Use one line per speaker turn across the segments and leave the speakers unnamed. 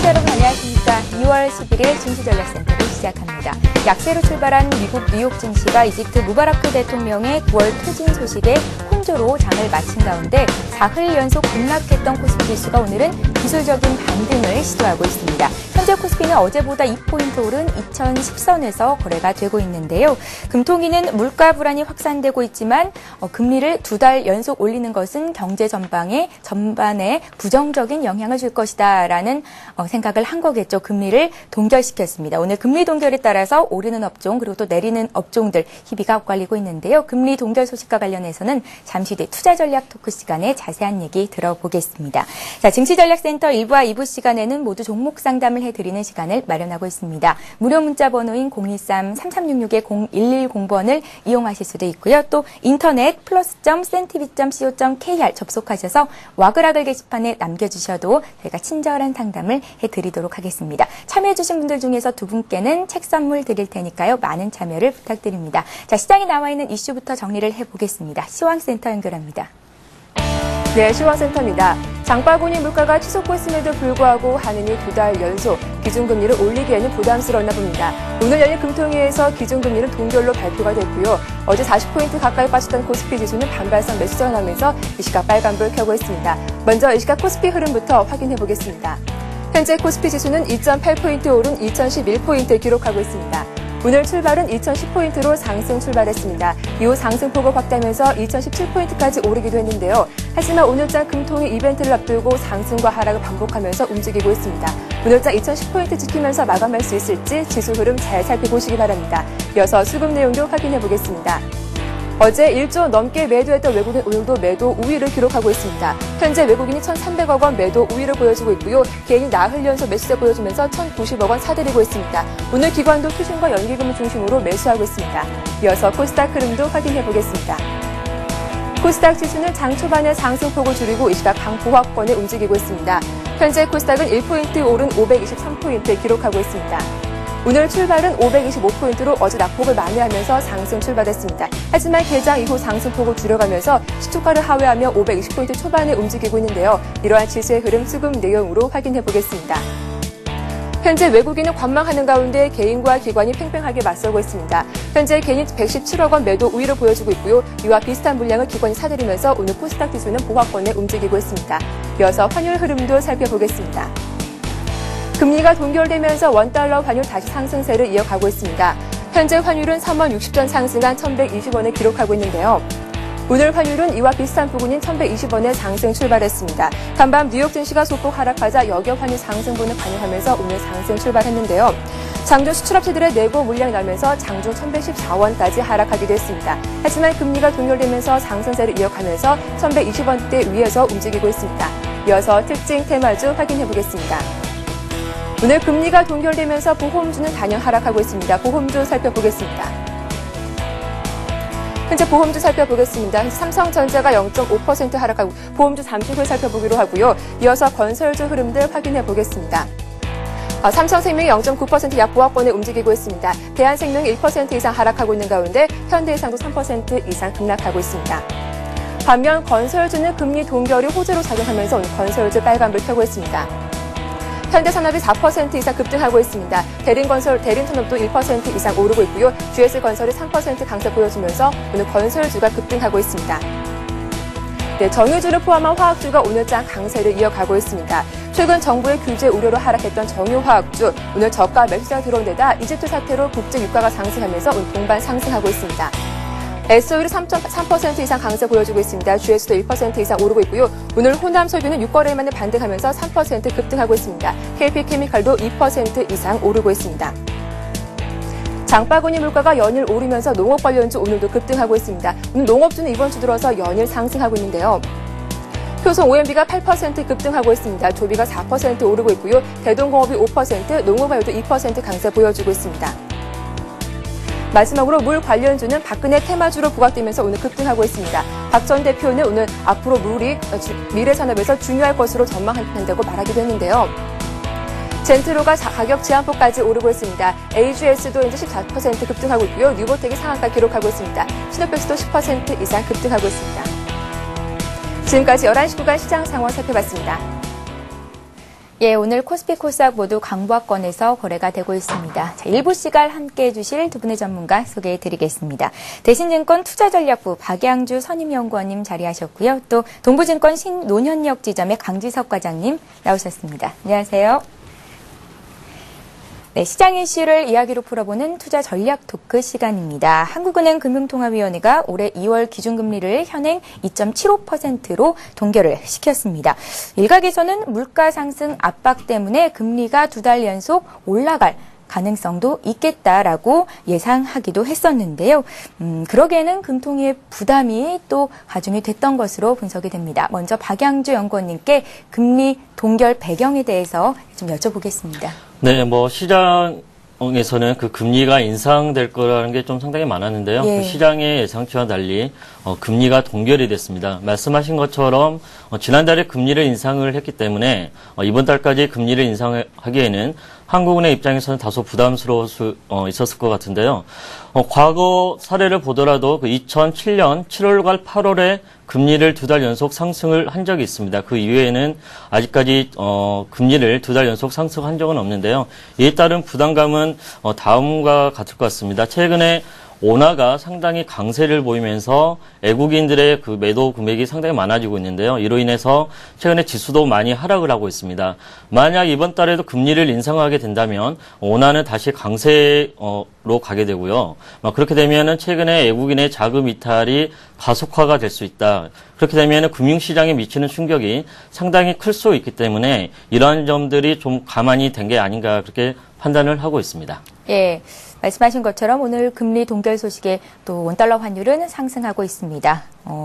시청자 여러분 안녕하십니까. 2월 11일 증시전략센터를 시작합니다. 약세로 출발한 미국 뉴욕 증시가 이집트 무바라크 대통령의 9월 퇴진 소식에 혼조로 장을 마친 가운데 4흘 연속 급락했던 코스피 지수가 오늘은 기술적인 반등을 시도하고 있습니다. 현재 코스피는 어제보다 2포인트 오른 2010선에서 거래가 되고 있는데요. 금통위는 물가 불안이 확산되고 있지만 금리를 2달 연속 올리는 것은 경제 전반에 부정적인 영향을 줄 것이다 라는 생각을 한 거겠죠. 금리를 동결시켰습니다. 오늘 금리 동결에 따라서 오르는 업종 그리고 또 내리는 업종들 희비가 엇갈리고 있는데요. 금리 동결 소식과 관련해서는 잠시 뒤 투자전략 토크 시간에 자세한 얘기 들어보겠습니다. 자, 증시전략센터 1부와 2부 시간에는 모두 종목 상담을 해드리는 시간을 마련하고 있습니다. 무료 문자 번호인 013-3366-0110번을 이용하실 수도 있고요. 또 인터넷 plus.cntv.co.kr 접속하셔서 와글와글 게시판에 남겨주셔도 저희가 친절한 상담을 해드리도록 하겠습니다. 참여해주신 분들 중에서 두 분께는 책 선물 드릴 테니까요. 많은 참여를 부탁드립니다. 자, 시장에 나와 있는 이슈부터 정리를 해보겠습니다. 시황센터 연결합니다.
네, 시황센터입니다. 장바구니 물가가 치솟고 있음에도 불구하고 한은이 2달 연속 기준금리를 올리기에는 부담스러웠나 봅니다. 오늘 열린 금통위에서 기준금리는 동결로 발표가 됐고요. 어제 40포인트 가까이 빠졌던 코스피 지수는 반발성 매수세가 나오면서 이 시각 빨간불 켜고 있습니다. 먼저 이 시각 코스피 흐름부터 확인해 보겠습니다. 현재 코스피 지수는 2.8포인트 오른 2011포인트 기록하고 있습니다. 오늘 출발은 2010포인트로 상승 출발했습니다. 이후 상승폭을 확대하면서 2017포인트까지 오르기도 했는데요. 하지만 오늘장 금통위 이벤트를 앞두고 상승과 하락을 반복하면서 움직이고 있습니다. 오늘장 2010포인트 지키면서 마감할 수 있을지 지수 흐름 잘 살펴보시기 바랍니다. 이어서 수급 내용도 확인해 보겠습니다. 어제 1조 넘게 매도했던 외국인 오늘도 매도 우위를 기록하고 있습니다. 현재 외국인이 1,300억 원 매도 우위를 보여주고 있고요. 개인이 나흘 연속 매수세 보여주면서 1,090억 원 사들이고 있습니다. 오늘 기관도 투신과 연기금을 중심으로 매수하고 있습니다. 이어서 코스닥 흐름도 확인해 보겠습니다. 코스닥 지수는 장 초반에 상승폭을 줄이고 이 시각 강보합권에 움직이고 있습니다. 현재 코스닥은 1포인트 오른 523포인트 기록하고 있습니다. 오늘 출발은 525포인트로 어제 낙폭을 만회하면서 상승 출발했습니다. 하지만 개장 이후 상승폭을 줄여가면서 시초가를 하회하며 520포인트 초반에 움직이고 있는데요. 이러한 지수의 흐름 수급 내용으로 확인해 보겠습니다. 현재 외국인은 관망하는 가운데 개인과 기관이 팽팽하게 맞서고 있습니다. 현재 개인이 117억 원 매도 우위를 보여주고 있고요. 이와 비슷한 물량을 기관이 사들이면서 오늘 코스닥 지수는 보합권에 움직이고 있습니다. 이어서 환율 흐름도 살펴보겠습니다. 금리가 동결되면서 원달러 환율 다시 상승세를 이어가고 있습니다. 현재 환율은 3원 60전 상승한 1,120원을 기록하고 있는데요. 오늘 환율은 이와 비슷한 부근인 1,120원에 상승 출발했습니다. 간밤 뉴욕 증시가 소폭 하락하자 여겨 환율 상승분을 반영하면서 오늘 상승 출발했는데요. 장중 수출업체들의 내고 물량이 나면서 장중 1,114원까지 하락하기도 했습니다. 하지만 금리가 동결되면서 상승세를 이어가면서 1,120원대 위에서 움직이고 있습니다. 이어서 특징 테마주 확인해 보겠습니다. 오늘 금리가 동결되면서 보험주는 단연 하락하고 있습니다. 보험주 살펴보겠습니다. 현재 보험주 살펴보겠습니다. 삼성전자가 0.5% 하락하고 보험주 잠식을 살펴보기로 하고요. 이어서 건설주 흐름들 확인해 보겠습니다. 삼성생명이 0.9% 약보합권에 움직이고 있습니다. 대한생명이 1% 이상 하락하고 있는 가운데 현대해상도 3% 이상 급락하고 있습니다. 반면 건설주는 금리 동결이 호재로 작용하면서 오늘 건설주 빨간불 켜고 있습니다. 현대산업이 4% 이상 급등하고 있습니다. 대림산업도 1% 이상 오르고 있고요. GS건설이 3% 강세 보여주면서 오늘 건설주가 급등하고 있습니다. 네, 정유주를 포함한 화학주가 오늘장 강세를 이어가고 있습니다. 최근 정부의 규제 우려로 하락했던 정유화학주, 오늘 저가 매수세가 들어온 데다 이집트 사태로 국제 유가가 상승하면서 오늘 동반 상승하고 있습니다. SO일이 3.3% 이상 강세 보여주고 있습니다. GS도 1% 이상 오르고 있고요. 오늘 호남석유는 6거래일 만에 반등하면서 3% 급등하고 있습니다. KP케미칼도 2% 이상 오르고 있습니다. 장바구니 물가가 연일 오르면서 농업 관련주 오늘도 급등하고 있습니다. 오늘 농업주는 이번 주 들어서 연일 상승하고 있는데요. 효성 OMB가 8% 급등하고 있습니다. 조비가 4% 오르고 있고요. 대동공업이 5%, 농업화요도 2% 강세 보여주고 있습니다. 마지막으로 물 관련주는 박근혜 테마주로 부각되면서 오늘 급등하고 있습니다. 박 전 대표는 오늘 앞으로 물이 미래산업에서 중요할 것으로 전망한다고 말하기도 했는데요. 젠트로가 가격 제한폭까지 오르고 있습니다. AGS도 이제 14% 급등하고 있고요. 뉴보텍이 상한가 기록하고 있습니다. 신호백스도 10% 이상 급등하고 있습니다. 지금까지 11시 구간 시장 상황 살펴봤습니다.
예, 오늘 코스피 코스닥 모두 강보합권에서 거래가 되고 있습니다. 자, 일부 시간 함께해 주실 두 분의 전문가 소개해 드리겠습니다. 대신증권 투자전략부 박양주 선임연구원님 자리하셨고요. 또 동부증권 신논현역 지점의 강지석 과장님 나오셨습니다. 안녕하세요. 네, 시장 이슈를 이야기로 풀어보는 투자 전략 토크 시간입니다. 한국은행 금융통화위원회가 올해 2월 기준금리를 현행 2.75%로 동결을 시켰습니다. 일각에서는 물가 상승 압박 때문에 금리가 2달 연속 올라갈 가능성도 있겠다라고 예상하기도 했었는데요. 그러기에는 금통위의 부담이 또 가중이 됐던 것으로 분석이 됩니다. 먼저 박양주 연구원님께 금리 동결 배경에 대해서 좀 여쭤보겠습니다.
네, 시장에서는 그 금리가 인상될 거라는 게 좀 상당히 많았는데요.
예.
그 시장의 예상치와 달리 금리가 동결이 됐습니다. 말씀하신 것처럼 지난달에 금리를 인상을 했기 때문에 이번 달까지 금리를 인상하기에는 한국은행 입장에서는 다소 부담스러울 수 있었을 것 같은데요. 과거 사례를 보더라도 그 2007년 7월과 8월에 금리를 2달 연속 상승을 한 적이 있습니다. 그 이후에는 아직까지 금리를 2달 연속 상승한 적은 없는데요. 이에 따른 부담감은 다음과 같을 것 같습니다. 최근에 원화가 상당히 강세를 보이면서 외국인들의 그 매도 금액이 상당히 많아지고 있는데요. 이로 인해서 최근에 지수도 많이 하락을 하고 있습니다. 만약 이번 달에도 금리를 인상하게 된다면 원화는 다시 강세로 가게 되고요. 그렇게 되면은 최근에 외국인의 자금 이탈이 가속화가 될 수 있다. 그렇게 되면은 금융시장에 미치는 충격이 상당히 클 수 있기 때문에 이러한 점들이 좀 가만히 된 게 아닌가 그렇게 판단을 하고 있습니다.
예. 말씀하신 것처럼 오늘 금리 동결 소식에 또 원달러 환율은 상승하고 있습니다.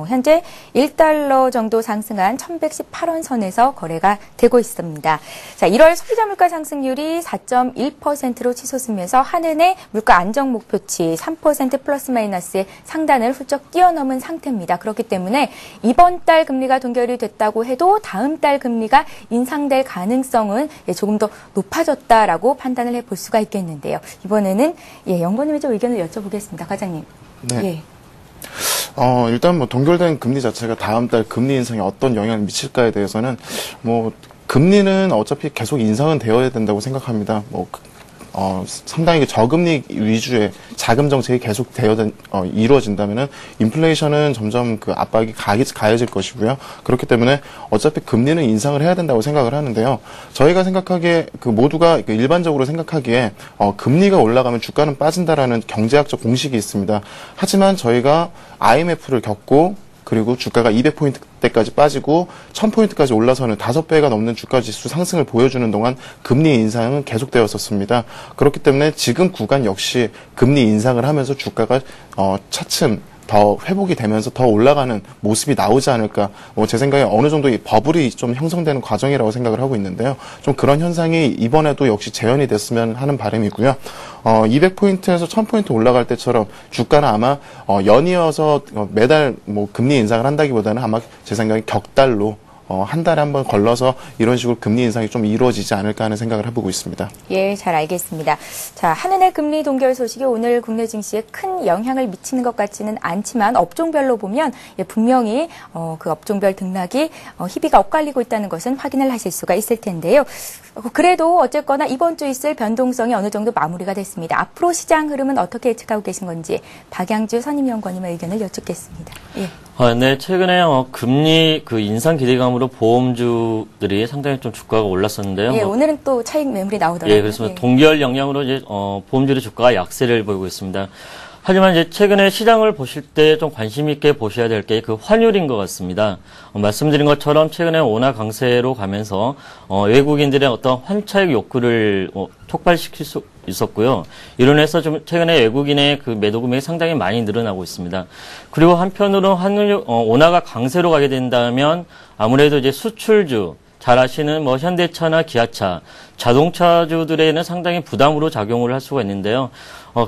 현재 1달러 정도 상승한 1118원 선에서 거래가 되고 있습니다. 자, 1월 소비자 물가 상승률이 4.1%로 치솟으면서 한은의 물가 안정 목표치 3% 플러스 마이너스의 상단을 훌쩍 뛰어넘은 상태입니다. 그렇기 때문에 이번 달 금리가 동결이 됐다고 해도 다음 달 금리가 인상될 가능성은 조금 더 높아졌다라고 판단을 해볼 수가 있겠는데요. 이번에는 연구원님의 좀 의견을 여쭤보겠습니다. 과장님.
네.
예.
일단 동결된 금리 자체가 다음 달 금리 인상에 어떤 영향을 미칠까에 대해서는 금리는 어차피 계속 인상은 되어야 된다고 생각합니다. 상당히 저금리 위주의 자금 정책이 계속 이루어진다면은 인플레이션은 점점 그 압박이 가해질 것이고요. 그렇기 때문에 어차피 금리는 인상을 해야 된다고 생각을 하는데요. 저희가 생각하기에 모두가 일반적으로 생각하기에 금리가 올라가면 주가는 빠진다라는 경제학적 공식이 있습니다. 하지만 저희가 IMF를 겪고 그리고 주가가 200포인트대까지 빠지고 1000포인트까지 올라서는 5배가 넘는 주가 지수 상승을 보여주는 동안 금리 인상은 계속되었었습니다. 그렇기 때문에 지금 구간 역시 금리 인상을 하면서 주가가 차츰 더 회복이 되면서 더 올라가는 모습이 나오지 않을까. 제 생각에 어느 정도 이 버블이 좀 형성되는 과정이라고 생각을 하고 있는데요. 좀 그런 현상이 이번에도 역시 재현이 됐으면 하는 바람이고요. 200포인트에서 1000포인트 올라갈 때처럼 주가는 아마 연이어서 매달 금리 인상을 한다기보다는 아마 제 생각에 격달로 한 달에 한 번 걸러서 이런 식으로 금리 인상이 좀 이루어지지 않을까 하는 생각을 해보고 있습니다.
예, 잘 알겠습니다. 자, 한은의 금리 동결 소식이 오늘 국내 증시에 큰 영향을 미치는 것 같지는 않지만 업종별로 보면 분명히 그 업종별 등락이 희비가 엇갈리고 있다는 것은 확인을 하실 수가 있을 텐데요. 그래도 어쨌거나 이번 주 있을 변동성이 어느 정도 마무리가 됐습니다. 앞으로 시장 흐름은 어떻게 예측하고 계신 건지 박양주 선임연구원님의 의견을 여쭙겠습니다. 예.
네, 최근에 금리 인상 기대감으로 보험주들이 상당히 좀 주가가 올랐었는데요.
예, 오늘은 또 차익 매물이 나오더라고요.
예, 그래서 동결 영향으로 이제 보험주의 주가가 약세를 보이고 있습니다. 하지만 이제 최근에 시장을 보실 때 좀 관심 있게 보셔야 될 게 그 환율인 것 같습니다. 말씀드린 것처럼 최근에 원화 강세로 가면서 외국인들의 어떤 환차익 욕구를 촉발시킬 수 있었고요. 이로 인해서 좀 최근에 외국인의 그 매도 금액이 상당히 많이 늘어나고 있습니다. 그리고 한편으로 원화가 강세로 가게 된다면 아무래도 이제 수출주, 잘 아시는 현대차나 기아차, 자동차주들에는 상당히 부담으로 작용을 할 수가 있는데요.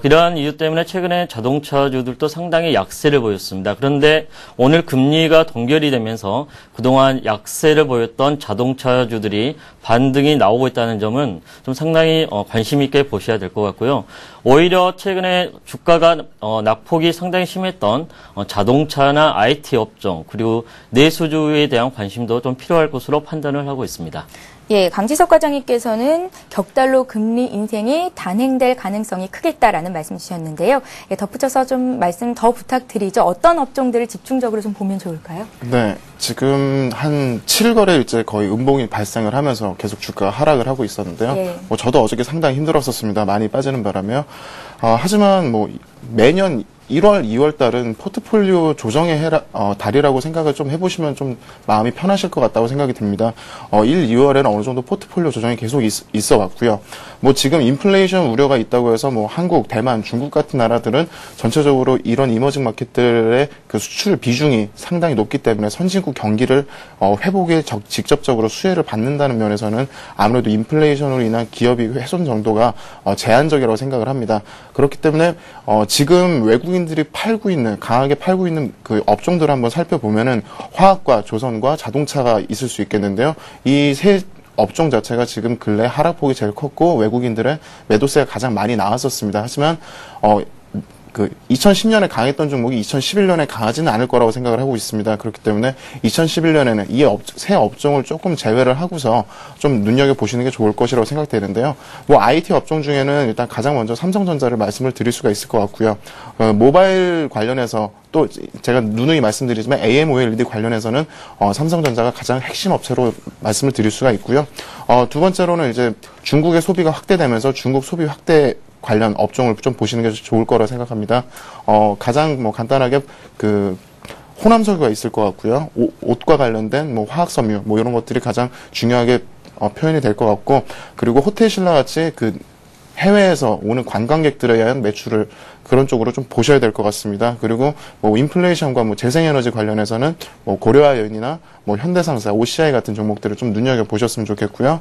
이러한 이유 때문에 최근에 자동차주들도 상당히 약세를 보였습니다. 그런데 오늘 금리가 동결이 되면서 그동안 약세를 보였던 자동차주들이 반등이 나오고 있다는 점은 좀 상당히 관심 있게 보셔야 될 것 같고요. 오히려 최근에 주가가 낙폭이 상당히 심했던 자동차나 IT 업종 그리고 내수주에 대한 관심도 좀 필요할 것으로 판단을 하고 있습니다.
예, 강지석 과장님께서는 격달로 금리 인생이 단행될 가능성이 크겠다라는 말씀 주셨는데요. 예, 덧붙여서 좀 말씀 더 부탁드리죠. 어떤 업종들을 집중적으로 좀 보면 좋을까요?
네, 지금 한 7거래일째 거의 음봉이 발생을 하면서 계속 주가가 하락을 하고 있었는데요.
예.
뭐 저도 어저께 상당히 힘들었었습니다. 많이 빠지는 바람에요. 하지만 뭐 매년 1월, 2월 달은 포트폴리오 조정의 달이라고 생각을 좀 해보시면 좀 마음이 편하실 것 같다고 생각이 듭니다. 1, 2월에는 어느 정도 포트폴리오 조정이 계속 있어 왔고요. 뭐 지금 인플레이션 우려가 있다고 해서 뭐 한국, 대만, 중국 같은 나라들은 전체적으로 이런 이머징 마켓들의 그 수출 비중이 상당히 높기 때문에 선진국 경기를 회복에 직접적으로 수혜를 받는다는 면에서는 아무래도 인플레이션으로 인한 기업이 훼손 정도가 제한적이라고 생각을 합니다. 그렇기 때문에 지금 외국인들이 강하게 팔고 있는 그 업종들을 한번 살펴보면은 화학과 조선과 자동차가 있을 수 있겠는데요. 이 세 업종 자체가 지금 근래 하락폭이 제일 컸고 외국인들의 매도세가 가장 많이 나왔었습니다. 하지만 2010년에 강했던 종목이 2011년에 강하지는 않을 거라고 생각을 하고 있습니다. 그렇기 때문에 2011년에는 이 세 업종을 조금 제외를 하고서 좀 눈여겨보시는 게 좋을 것이라고 생각되는데요. 뭐 IT 업종 중에는 일단 가장 먼저 삼성전자를 말씀을 드릴 수가 있을 것 같고요. 모바일 관련해서 또 제가 누누이 말씀드리지만 AMOLED 관련해서는 삼성전자가 가장 핵심 업체로 말씀을 드릴 수가 있고요. 두 번째로는 이제 중국의 소비가 확대되면서 중국 소비 확대 관련 업종을 좀 보시는 게 좋을 거라 생각합니다. 가장 뭐 간단하게 호남석유가 있을 것 같고요. 옷과 관련된 뭐 화학섬유 뭐 이런 것들이 가장 중요하게 표현이 될 것 같고, 그리고 호텔신라 같이 해외에서 오는 관광객들에 의한 매출을 그런 쪽으로 좀 보셔야 될 것 같습니다. 그리고 뭐 인플레이션과 뭐 재생에너지 관련해서는 뭐 고려아연이나 뭐 현대상사, OCI 같은 종목들을 좀 눈여겨 보셨으면 좋겠고요.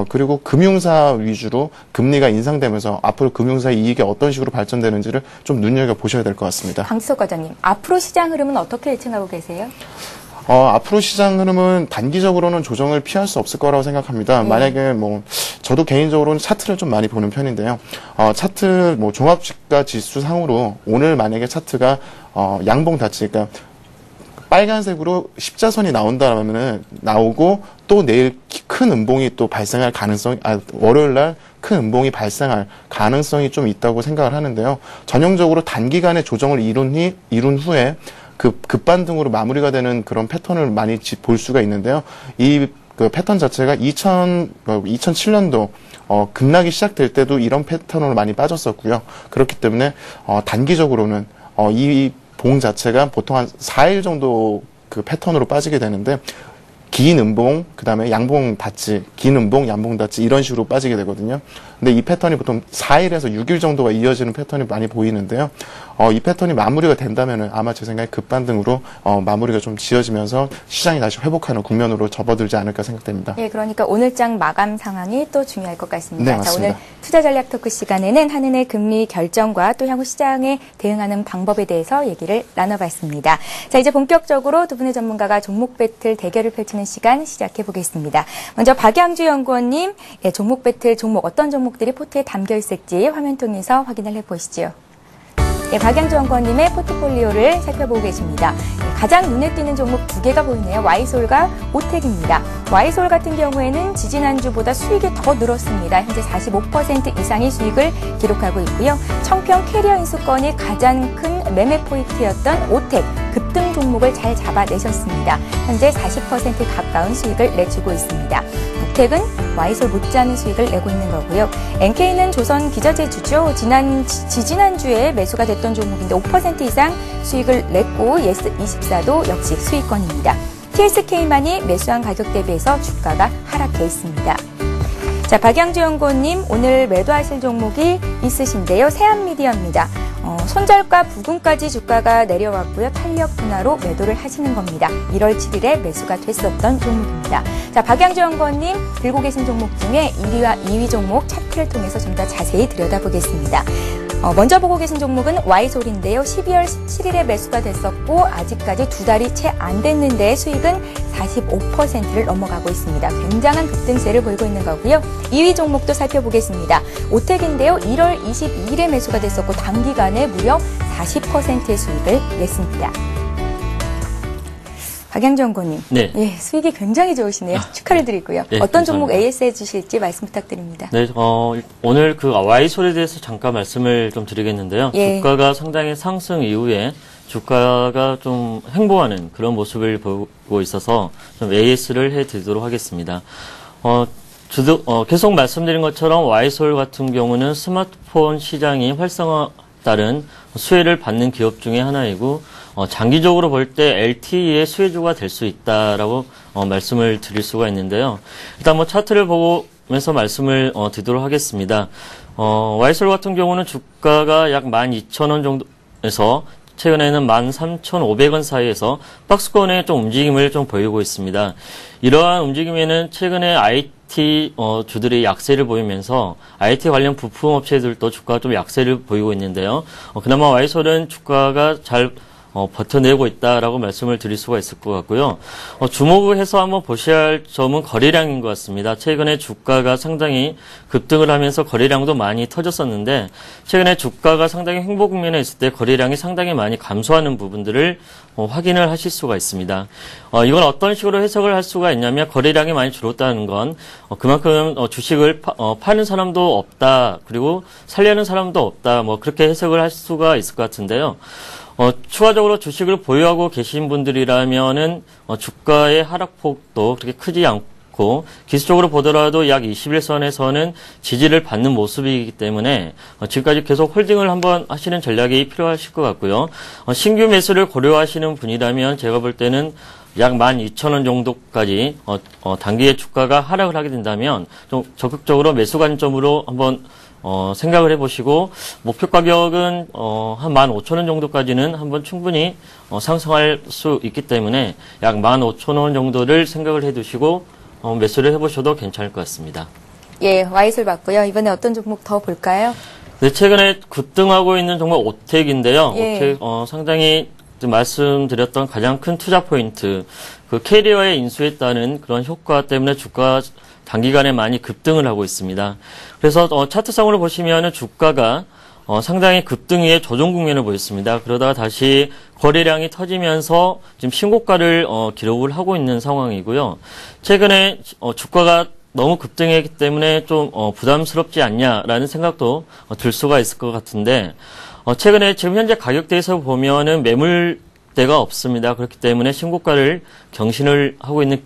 그리고 금융사 위주로 금리가 인상되면서 앞으로 금융사의 이익이 어떤 식으로 발전되는지를 좀 눈여겨 보셔야 될 것 같습니다.
강지석 과장님, 앞으로 시장 흐름은 어떻게 예측하고 계세요?
앞으로 시장 흐름은 단기적으로는 조정을 피할 수 없을 거라고 생각합니다. 만약에 저도 개인적으로는 차트를 좀 많이 보는 편인데요. 차트, 종합주가 지수 상으로 오늘 만약에 차트가, 양봉 닫지, 그러니까 빨간색으로 십자선이 나오고 또 내일 큰 음봉이 또 발생할 월요일 날 큰 음봉이 발생할 가능성이 좀 있다고 생각을 하는데요. 전형적으로 단기간에 조정을 이룬 후에 급반등으로 마무리가 되는 그런 패턴을 많이 볼 수가 있는데요. 이 패턴 자체가 2007년도 급락이 시작될 때도 이런 패턴으로 많이 빠졌었고요. 그렇기 때문에 단기적으로는 이 봉 자체가 보통 한 4일 정도 그 패턴으로 빠지게 되는데, 긴 음봉, 그 다음에 양봉 닫지, 긴 음봉, 양봉 닫지, 이런 식으로 빠지게 되거든요. 근데 이 패턴이 보통 4일에서 6일 정도가 이어지는 패턴이 많이 보이는데요. 이 패턴이 마무리가 된다면은 아마 제 생각에 급반등으로 마무리가 좀 지어지면서 시장이 다시 회복하는 국면으로 접어들지 않을까 생각됩니다.
예, 그러니까 오늘장 마감 상황이 또 중요할 것 같습니다.
네, 맞습니다.
자, 오늘 투자 전략 토크 시간에는 한은의 금리 결정과 또 향후 시장에 대응하는 방법에 대해서 얘기를 나눠봤습니다. 자, 이제 본격적으로 두 분의 전문가가 종목 배틀 대결을 펼치는 시간 시작해 보겠습니다. 먼저 박양주 연구원님, 종목 배틀 어떤 종목들이 포트에 담겨 있을지 화면 통해서 확인을 해보시죠. 박양주 연구원님의 포트폴리오를 살펴보고 계십니다. 가장 눈에 띄는 종목 두 개가 보이네요. 와이솔과 오텍입니다. 와이솔 같은 경우에는 지지난주보다 수익이 더 늘었습니다. 현재 45% 이상의 수익을 기록하고 있고요. 청평 캐리어 인수권이 가장 큰 매매 포인트였던 오텍, 급등 종목을 잘 잡아내셨습니다. 현재 40% 가까운 수익을 내주고 있습니다. 오텍은 와이솔 못지않은 수익을 내고 있는 거고요. NK는 조선 기자재주죠. 지지난주에 매수가 됐던 종목인데 5% 이상 수익을 냈고, 예스24도 역시 수익권입니다. TSK만이 매수한 가격 대비해서 주가가 하락해 있습니다. 자, 박양주 연구원님, 오늘 매도하실 종목이 있으신데요. 세한미디어입니다. 손절가 부근까지 주가가 내려왔고요. 탄력 둔화로 매도를 하시는 겁니다. 1월 7일에 매수가 됐었던 종목입니다. 자, 박양주 연구원님 들고 계신 종목 중에 1위와 2위 종목 차트를 통해서 좀 더 자세히 들여다보겠습니다. 먼저 보고 계신 종목은 와이솔인데요. 12월 17일에 매수가 됐었고 아직까지 두 달이 채 안 됐는데 수익은 45%를 넘어가고 있습니다. 굉장한 급등세를 보이고 있는 거고요. 2위 종목도 살펴보겠습니다. 오텍인데요. 1월 22일에 매수가 됐었고 단기간에 무려 40%의 수익을 냈습니다. 박양정고님,
네.
예, 수익이 굉장히 좋으시네요. 축하를 드리고요.
네,
어떤 종목
감사합니다.
AS 해주실지 말씀 부탁드립니다.
네, 오늘 그 Y솔에 대해서 잠깐 말씀을 좀 드리겠는데요.
예.
주가가 상당히 상승 이후에 주가가 좀 횡보하는 그런 모습을 보고 있어서 좀 AS를 해드리도록 하겠습니다. 계속 말씀드린 것처럼 Y솔 같은 경우는 스마트폰 시장이 활성화 따른 수혜를 받는 기업 중에 하나이고, 장기적으로 볼 때 LTE의 수혜주가 될 수 있다라고 말씀을 드릴 수가 있는데요. 일단 차트를 보면서 말씀을 드리도록 하겠습니다. Y솔 같은 경우는 주가가 약 12,000원 정도에서 최근에는 13,500원 사이에서 박스권의 좀 움직임을 좀 보이고 있습니다. 이러한 움직임에는 최근에 IT 주들이 약세를 보이면서 IT 관련 부품 업체들도 주가가 좀 약세를 보이고 있는데요. 그나마 Y솔은 주가가 잘 버텨내고 있다라고 말씀을 드릴 수가 있을 것 같고요. 주목을 해서 한번 보셔야 할 점은 거래량인 것 같습니다. 최근에 주가가 상당히 급등을 하면서 거래량도 많이 터졌었는데, 최근에 주가가 상당히 횡보 국면에 있을 때 거래량이 상당히 많이 감소하는 부분들을 확인을 하실 수가 있습니다. 이건 어떤 식으로 해석을 할 수가 있냐면, 거래량이 많이 줄었다는 건 그만큼 주식을 파는 사람도 없다, 그리고 살려는 사람도 없다, 그렇게 해석을 할 수가 있을 것 같은데요. 추가적으로 주식을 보유하고 계신 분들이라면은 주가의 하락폭도 그렇게 크지 않고, 기술적으로 보더라도 약 21선에서는 지지를 받는 모습이기 때문에 지금까지 계속 홀딩을 한번 하시는 전략이 필요하실 것 같고요. 신규 매수를 고려하시는 분이라면 제가 볼 때는 약 12,000원 정도까지 단기에 주가가 하락을 하게 된다면 좀 적극적으로 매수 관점으로 한번 생각을 해보시고, 목표 가격은 한 15,000원 정도까지는 한번 충분히 상승할 수 있기 때문에 약 15,000원 정도를 생각을 해두시고 매수를 해보셔도 괜찮을 것 같습니다.
예, Y솔 봤고요. 이번에 어떤 종목 더 볼까요?
네, 최근에 급등하고 있는 종목 오텍인데요.
예.
오텍 상당히 말씀드렸던 가장 큰 투자 포인트, 그 캐리어의 인수에 따른 그런 효과 때문에 주가 단기간에 많이 급등을 하고 있습니다. 그래서 차트상으로 보시면은 주가가 상당히 급등 이후에 조정 국면을 보였습니다. 그러다가 다시 거래량이 터지면서 지금 신고가를 기록을 하고 있는 상황이고요. 최근에 주가가 너무 급등했기 때문에 좀 부담스럽지 않냐라는 생각도 들 수가 있을 것 같은데, 최근에 지금 현재 가격대에서 보면은 매물대가 없습니다. 그렇기 때문에 신고가를 경신을 하고 있는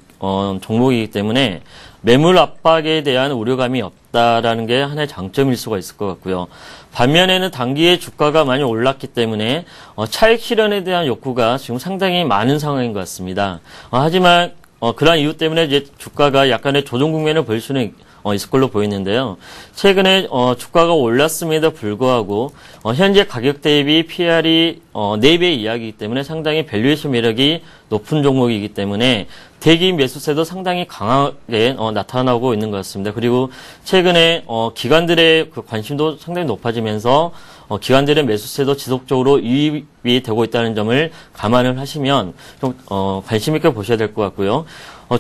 종목이기 때문에 매물 압박에 대한 우려감이 없다라는 게 하나의 장점일 수가 있을 것 같고요. 반면에는 단기에 주가가 많이 올랐기 때문에 차익 실현에 대한 욕구가 지금 상당히 많은 상황인 것 같습니다. 하지만 그러한 이유 때문에 이제 주가가 약간의 조정 국면을 보일 수는 있을 걸로 보이는데요. 최근에 주가가 올랐음에도 불구하고 현재 가격 대비 PR이 4배 이하이기 때문에 상당히 밸류에이션 매력이 높은 종목이기 때문에 대기 매수세도 상당히 강하게 나타나고 있는 것 같습니다. 그리고 최근에 기관들의 그 관심도 상당히 높아지면서 기관들의 매수세도 지속적으로 유입이 되고 있다는 점을 감안을 하시면 좀 관심 있게 보셔야 될 것 같고요.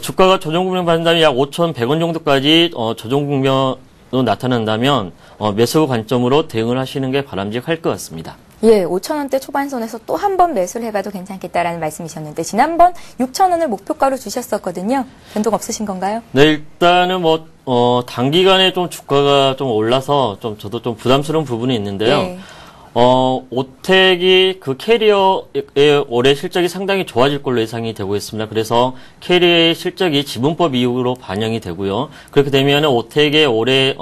주가가 조정 국면 받는다면 약 5,100원 정도까지 조정 국면으로 나타난다면 매수 관점으로 대응을 하시는 게 바람직할 것 같습니다.
예, 5,000원대 초반선에서 또 한 번 매수를 해봐도 괜찮겠다라는 말씀이셨는데, 지난번 6,000원을 목표가로 주셨었거든요. 변동 없으신 건가요?
네, 일단은 단기간에 좀 주가가 좀 올라서 저도 좀 부담스러운 부분이 있는데요.
네.
오텍이 그 캐리어의 올해 실적이 상당히 좋아질 걸로 예상이 되고 있습니다. 그래서 캐리어의 실적이 지분법 이후로 반영이 되고요. 그렇게 되면 오텍의 올해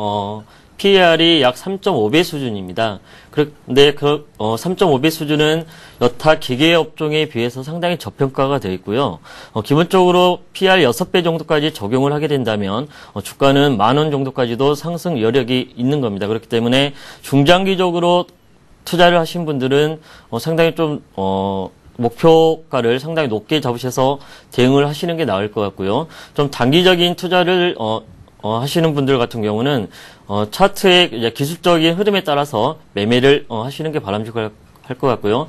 PER이 약 3.5배 수준입니다. 그런데 그 3.5배 수준은 여타 기계업종에 비해서 상당히 저평가가 되어 있고요. 기본적으로 PER 6배 정도까지 적용을 하게 된다면 주가는 10,000원 정도까지도 상승 여력이 있는 겁니다. 그렇기 때문에 중장기적으로 투자를 하신 분들은 상당히 좀 목표가를 상당히 높게 잡으셔서 대응을 하시는 게 나을 것 같고요. 좀 단기적인 투자를 하시는 분들 같은 경우는 차트의 이제 기술적인 흐름에 따라서 매매를 하시는 게 바람직할 것 같고요.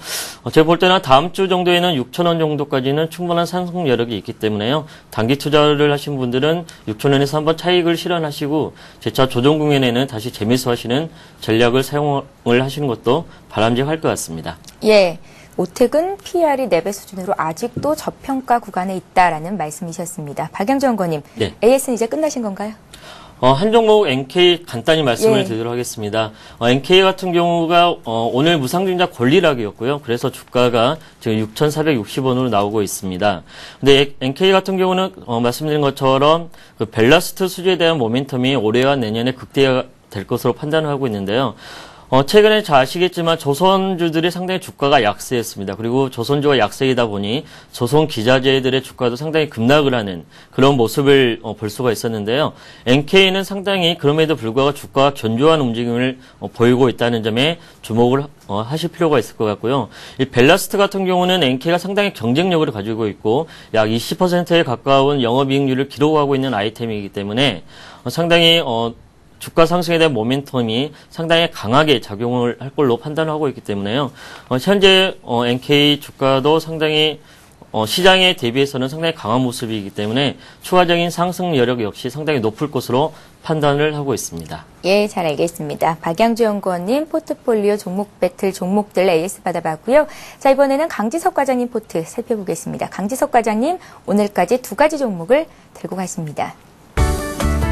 제가 볼 때는 다음 주 정도에는 6,000원 정도까지는 충분한 상승 여력이 있기 때문에요. 단기 투자를 하신 분들은 6,000원에서 한번 차익을 실현하시고 재차 조정 국면에는 다시 재매수하시는 전략을 사용을 하시는 것도 바람직할 것 같습니다.
예. 오택은 PER이 4배 수준으로 아직도 저평가 구간에 있다라는 말씀이셨습니다. 박양주 연구원님,
네.
AS는 이제 끝나신 건가요?
한 종목 NK 간단히 말씀을
예.
드리도록 하겠습니다. NK 같은 경우가 오늘 무상증자 권리락이었고요. 그래서 주가가 지금 6,460원으로 나오고 있습니다. 근데 NK 같은 경우는 말씀드린 것처럼 그 벨라스트 수주에 대한 모멘텀이 올해와 내년에 극대화될 것으로 판단을 하고 있는데요. 최근에 잘 아시겠지만 조선주들이 상당히 주가가 약세했습니다. 그리고 조선주가 약세이다 보니 조선 기자재들의 주가도 상당히 급락을 하는 그런 모습을 볼 수가 있었는데요. NK는 상당히 그럼에도 불구하고 주가가 견조한 움직임을 보이고 있다는 점에 주목을 하실 필요가 있을 것 같고요. 이 벨라스트 같은 경우는 NK가 상당히 경쟁력을 가지고 있고 약 20%에 가까운 영업이익률을 기록하고 있는 아이템이기 때문에 상당히 주가 상승에 대한 모멘텀이 상당히 강하게 작용을 할 걸로 판단하고 있기 때문에요. 현재 NK 주가도 상당히 시장에 대비해서는 상당히 강한 모습이기 때문에 추가적인 상승 여력 역시 상당히 높을 것으로 판단을 하고 있습니다.
예, 잘 알겠습니다. 박양주 연구원님 포트폴리오 종목 배틀 종목들 AS 받아봤고요. 자, 이번에는 강지석 과장님 포트 살펴보겠습니다. 강지석 과장님 오늘까지 2가지 종목을 들고 가십니다.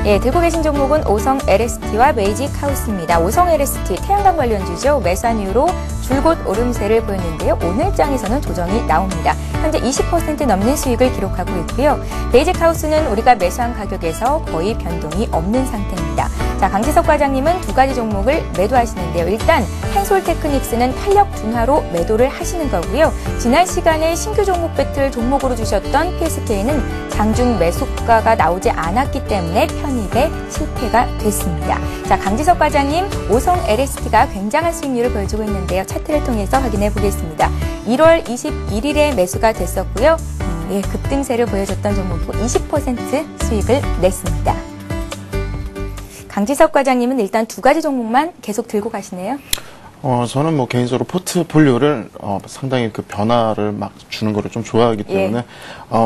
예, 들고 계신 종목은 오성 LST와 메이직 하우스입니다. 오성 LST 태양광 관련주죠. 매수한 이후로 줄곧 오름세를 보였는데요. 오늘 장에서는 조정이 나옵니다. 현재 20% 넘는 수익을 기록하고 있고요. 메이직 하우스는 우리가 매수한 가격에서 거의 변동이 없는 상태입니다. 자, 강지석 과장님은 2가지 종목을 매도하시는데요. 일단 한솔테크닉스는 탄력 둔화로 매도를 하시는 거고요. 지난 시간에 신규 종목 배틀 종목으로 주셨던 PSK는 장중 매수가가 나오지 않았기 때문에 편입에 실패가 됐습니다. 자, 강지석 과장님, 오성 LST가 굉장한 수익률을 보여주고 있는데요. 차트를 통해서 확인해 보겠습니다. 1월 21일에 매수가 됐었고요. 예, 급등세를 보여줬던 종목이고 20% 수익을 냈습니다. 강지석 과장님은 일단 2가지 종목만 계속 들고 가시네요.
저는 뭐 개인적으로 포트폴리오를 상당히 그 변화를 막 주는 거를 좀 좋아하기 때문에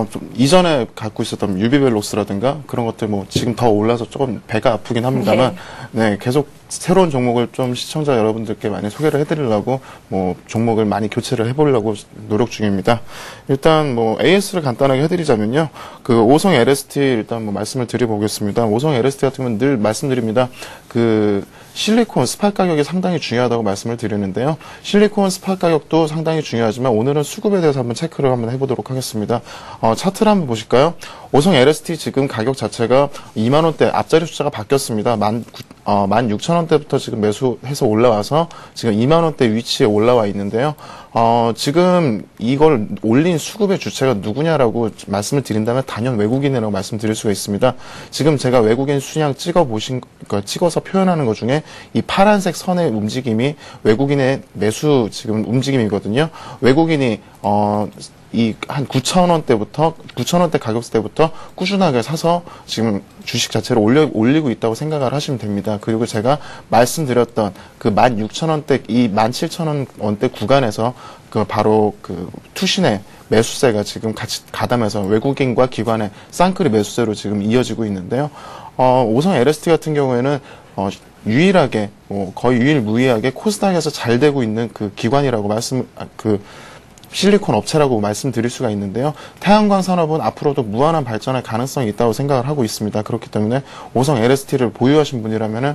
좀 이전에 갖고 있었던 유비벨록스라든가 그런 것들 뭐 지금 더 올라서 조금 배가 아프긴 합니다만 네, 계속 새로운 종목을 좀 시청자 여러분들께 많이 소개를 해드리려고 뭐 종목을 많이 교체를 해보려고 노력 중입니다. 일단 뭐 AS를 간단하게 해드리자면요. 그 오성 LST 일단 뭐 말씀을 드려보겠습니다. 오성 LST 같은 건 늘 말씀드립니다. 그 실리콘 스팟 가격이 상당히 중요하다고 말씀을 드리는데요. 실리콘 스팟 가격도 상당히 중요하지만 오늘은 수급에 대해서 한번 체크를 한번 해보도록 하겠습니다. 차트를 한번 보실까요? 오성 LST 지금 가격 자체가 2만 원대 앞자리 숫자가 바뀌었습니다. 16,000원대부터 지금 매수해서 올라와서 지금 2만 원대 위치에 올라와 있는데요. 지금 이걸 올린 수급의 주체가 누구냐라고 말씀을 드린다면 단연 외국인이라고 말씀드릴 수가 있습니다. 지금 제가 외국인 수량 찍어서 표현하는 것 중에 이 파란색 선의 움직임이 외국인의 매수 지금 움직임이거든요. 외국인이 이 한 9,000원대 가격대부터 꾸준하게 사서 지금 주식 자체를 올리고 있다고 생각을 하시면 됩니다. 그리고 제가 말씀드렸던 그 16,000원대, 이 17,000원대 구간에서 그 바로 그 투신의 매수세가 지금 같이 가담해서 외국인과 기관의 쌍끌이 매수세로 지금 이어지고 있는데요. 오성 LST 같은 경우에는 유일하게 거의 유일무이하게 코스닥에서 잘 되고 있는 그 기관이라고 실리콘 업체라고 말씀드릴 수가 있는데요. 태양광 산업은 앞으로도 무한한 발전할 가능성이 있다고 생각을 하고 있습니다. 그렇기 때문에 오성 LST를 보유하신 분이라면은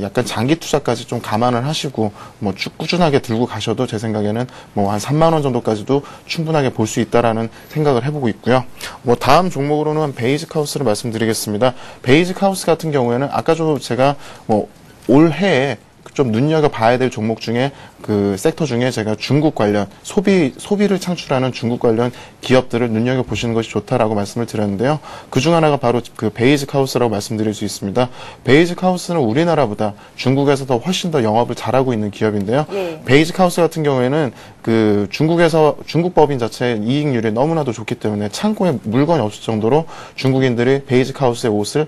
약간 장기 투자까지 좀 감안을 하시고 뭐 쭉 꾸준하게 들고 가셔도 제 생각에는 뭐 한 3만 원 정도까지도 충분하게 볼 수 있다라는 생각을 해보고 있고요. 뭐 다음 종목으로는 베이직 하우스를 말씀드리겠습니다. 베이직 하우스 같은 경우에는 아까도 제가 뭐 올해에 좀 눈여겨봐야 될 종목 중에 그 섹터 중에 제가 중국 관련 소비를 창출하는 중국 관련 기업들을 눈여겨보시는 것이 좋다라고 말씀을 드렸는데요. 그중 하나가 바로 그 베이직 하우스라고 말씀드릴 수 있습니다. 베이직 하우스는 우리나라보다 중국에서 더 훨씬 더 영업을 잘하고 있는 기업인데요. 베이직 하우스 같은 경우에는 그 중국 법인 자체의 이익률이 너무나도 좋기 때문에 창고에 물건이 없을 정도로 중국인들이 베이직 하우스의 옷을